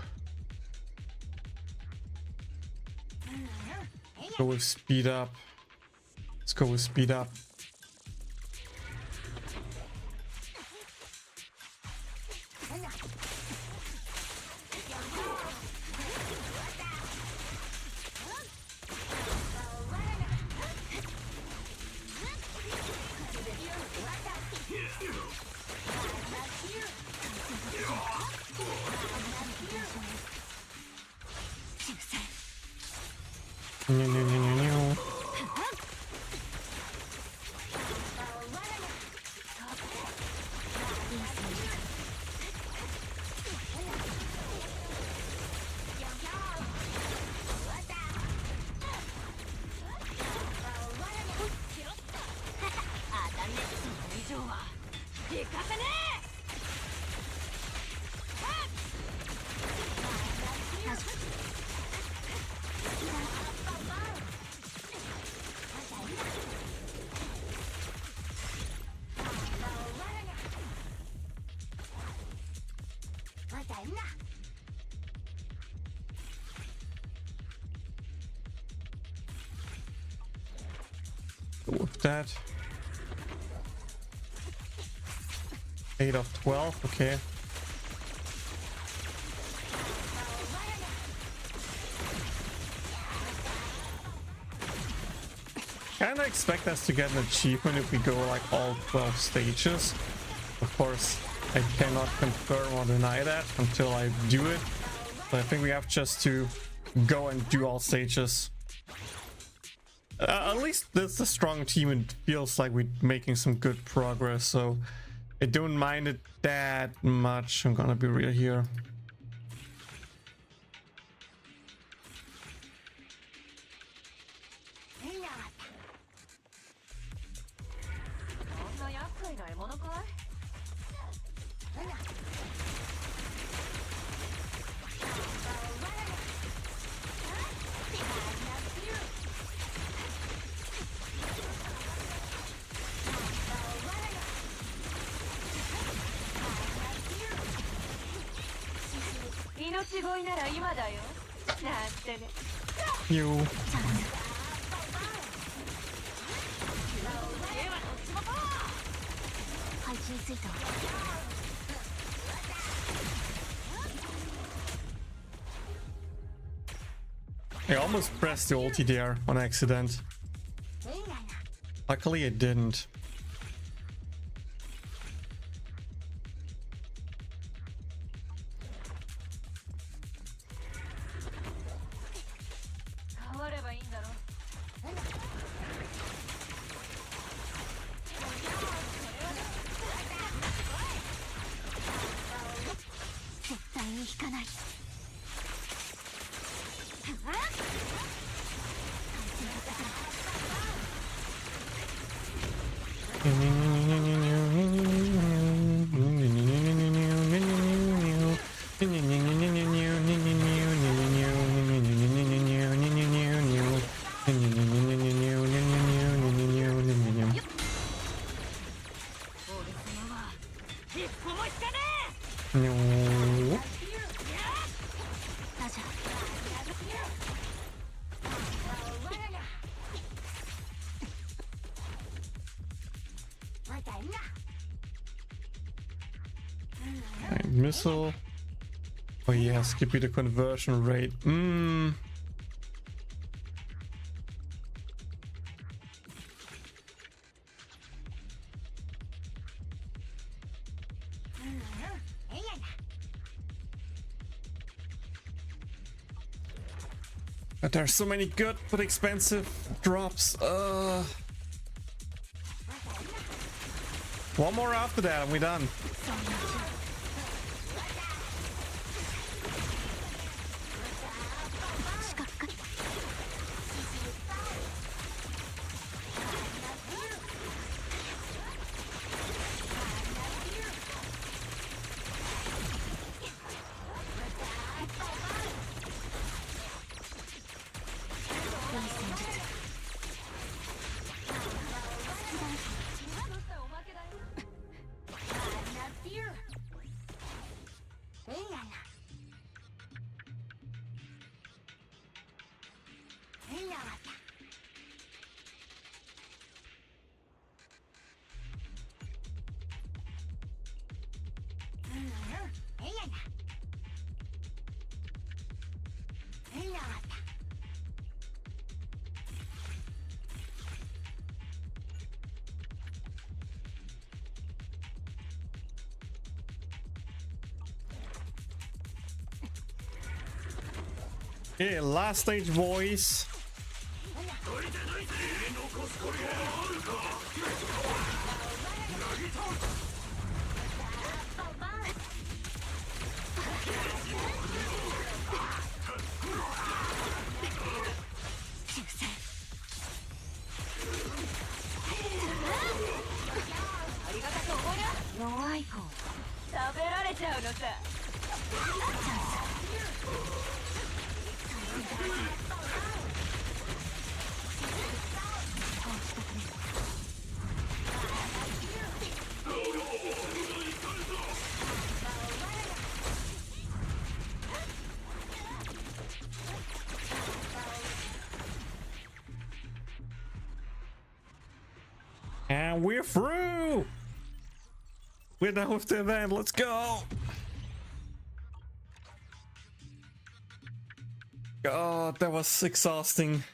Go with speed up. Let's go with speed up. With that, 8 of 12, okay. Kinda expect us to get an achievement if we go like all 12 stages. Of course, I cannot confirm or deny that until I do it, but I think we have just to go and do all stages. At least it's a strong team and feels like we're making some good progress, so I don't mind it that much. I'm gonna be real here. You. I almost pressed the ulti there on accident. Luckily it didn't. Missile. Oh yeah, skippy the conversion rate. But there's so many good but expensive drops. One more after that and we're done. Okay, last stage voice. And we're through! We're done with the event, let's go! God, that was exhausting.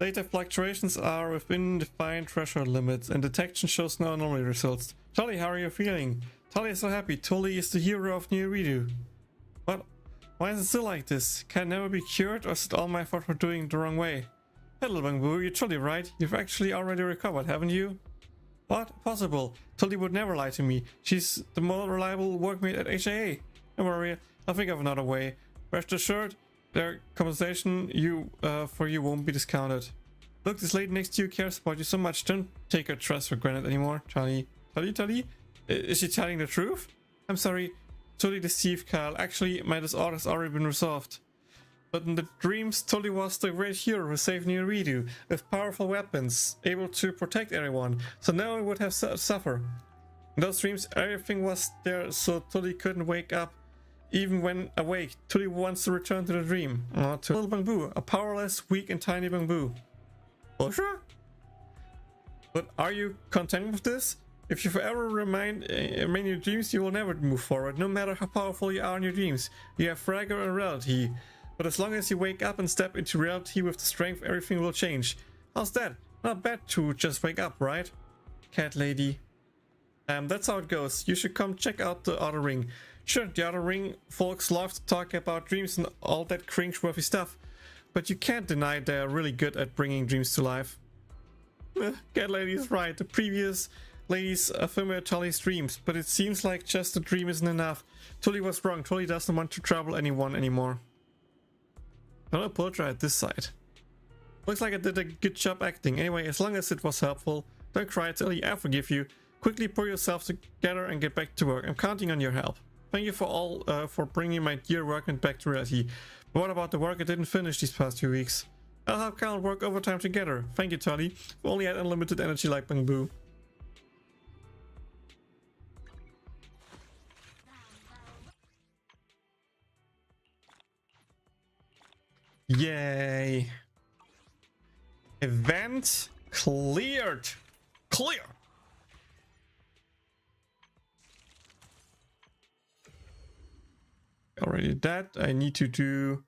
Data fluctuations are within defined threshold limits, and detection shows no anomaly results. Tully, how are you feeling? Tully is so happy. Tully is the hero of New Redo. What? Why is it still like this? Can it never be cured, or is it all my fault for doing it the wrong way? Hello, Bangbu, you're Tully, right? You've actually already recovered, haven't you? What? Possible. Tully would never lie to me. She's the more reliable workmate at HAA. Don't worry, I'll think of another way. Rest assured, their compensation for you won't be discounted. Look, this lady next to you cares about you so much. Don't take her trust for granted anymore, Tully. Tully? Is she telling the truth? I'm sorry. Tully deceived Kyle. Actually, my disorder has already been resolved. But in the dreams, Tully was the great hero who saved New Redo, with powerful weapons, able to protect everyone, so no one would have suffer. In those dreams, everything was there, so Tully couldn't wake up. Even when awake, Tully wants to return to the dream. To little Bangbu, a powerless, weak and tiny Bangbu. Oh sure? But are you content with this? If you forever remain in your dreams, you will never move forward, no matter how powerful you are in your dreams. You have fragile in reality. But as long as you wake up and step into reality with the strength, everything will change. How's that? Not bad to just wake up, right? Cat lady. That's how it goes. You should come check out the Outer Ring. Sure, the Outer Ring folks love to talk about dreams and all that cringe-worthy stuff. But you can't deny they're really good at bringing dreams to life. Cat lady is right. The previous ladies affirm Tully's dreams, but it seems like just a dream isn't enough. Tully was wrong. Tully doesn't want to trouble anyone anymore. I'll apologize at this side. Looks like I did a good job acting. Anyway, as long as it was helpful, don't cry, Tully. I forgive you. Quickly pull yourself together and get back to work. I'm counting on your help. Thank you for bringing my dear workmate back to reality. But what about the work I didn't finish these past 2 weeks? I'll help Kyle work overtime together. Thank you, Tully. We only had unlimited energy like Bangbu. Yay. Event cleared. Clear. Already did that. I need to do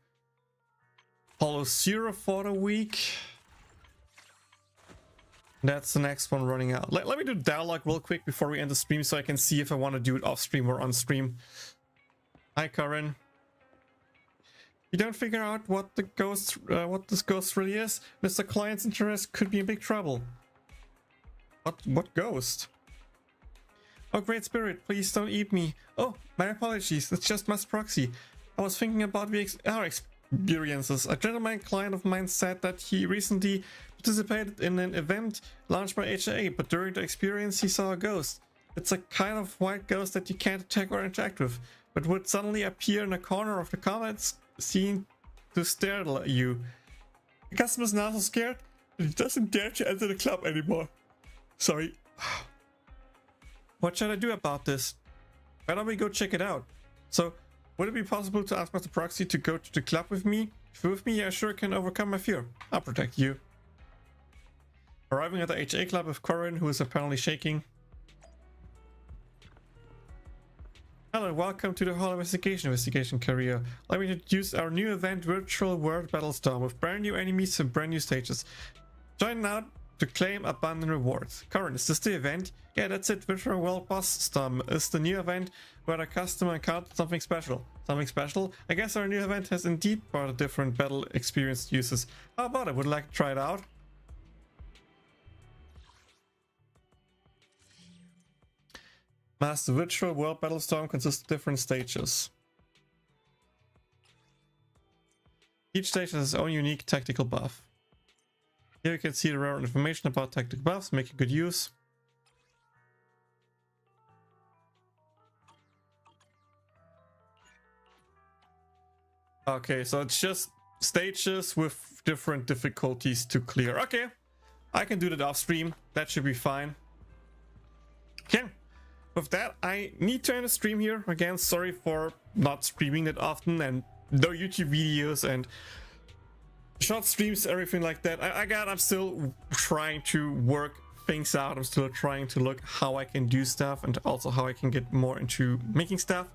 Hollow Zero for the week. That's the next one running out. Let me do dialogue real quick before we end the stream so I can see if I want to do it off stream or on stream. Hi, Karen. You don't figure out what this ghost really is? Mr. Client's interest could be in big trouble. What ghost? Oh, great spirit, please don't eat me. Oh, my apologies, it's just Mass Proxy. I was thinking about our experiences. A gentleman client of mine said that he recently participated in an event launched by HA, but during the experience he saw a ghost. It's a kind of white ghost that you can't attack or interact with, but would suddenly appear in a corner of the comments scene to stare at you. The customer's now so scared that he doesn't dare to enter the club anymore. Sorry. What should I do about this? Why don't we go check it out? So, would it be possible to ask Master Proxy to go to the club with me? If you're with me, I sure can overcome my fear. I'll protect you. Arriving at the HA club with Corin, who is apparently shaking. Hello, welcome to the Hall Investigation career. Let me introduce our new event, Virtual World Battlestorm, with brand new enemies and brand new stages. Join now to claim abundant rewards. Current, is this the event? Yeah, that's it. Virtual World Boss Storm is the new event where the customer encountered something special. Something special? I guess our new event has indeed brought a different battle experience users. How about it? Would you like to try it out? Master Virtual World Battlestorm consists of different stages. Each stage has its own unique tactical buff. Here you can see the rare information about tactical buffs, making good use. Okay, so it's just stages with different difficulties to clear. Okay, I can do that off stream. That should be fine. Okay. With that, I need to end the stream here. Again, sorry for not streaming that often and no YouTube videos and short streams, everything like that. I'm still trying to work things out. I'm still trying to look how I can do stuff and also how I can get more into making stuff.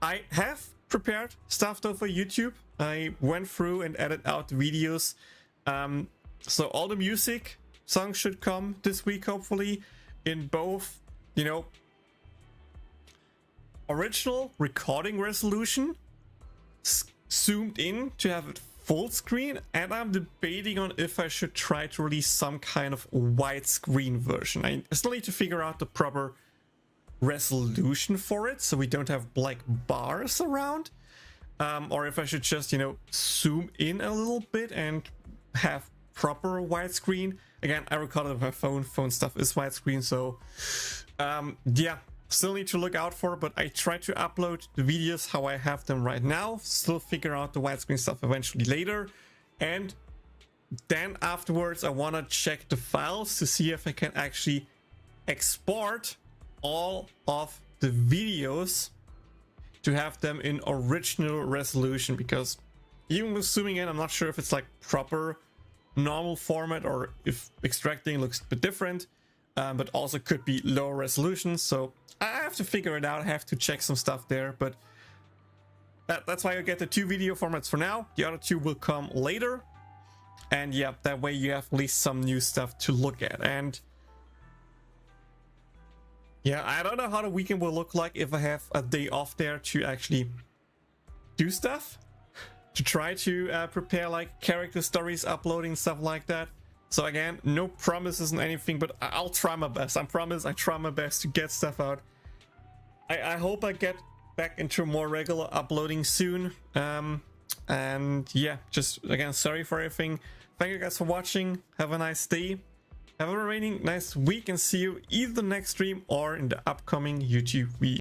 I have prepared stuff though for YouTube. I went through and edited out the videos. So all the music songs should come this week, hopefully, in both, you know, original recording resolution, zoomed in to have it full screen, and I'm debating on if I should try to release some kind of widescreen version. I still need to figure out the proper resolution for it so we don't have black bars around, or if I should just, you know, zoom in a little bit and have proper widescreen. Again, I recorded with my phone stuff is widescreen, so yeah, still need to look out for it, but I try to upload the videos how I have them right now, still figure out the widescreen stuff eventually later, and then afterwards I want to check the files to see if I can actually export all of the videos to have them in original resolution, because even with zooming in, I'm not sure if it's like proper normal format or if extracting looks a bit different, but also could be lower resolution. So I have to figure it out. I have to check some stuff there, but that's why I get the 2 video formats for now. The other 2 will come later, and yeah, that way you have at least some new stuff to look at. And yeah, I don't know how the weekend will look like if I have a day off there to actually do stuff, to try to prepare like character stories, uploading, stuff like that. So again, no promises and anything, but I'll try my best. I promise I try my best to get stuff out. I hope I get back into more regular uploading soon. And yeah, just again, sorry for everything. Thank you guys for watching. Have a nice day. Have a remaining nice week, and see you either next stream or in the upcoming YouTube week.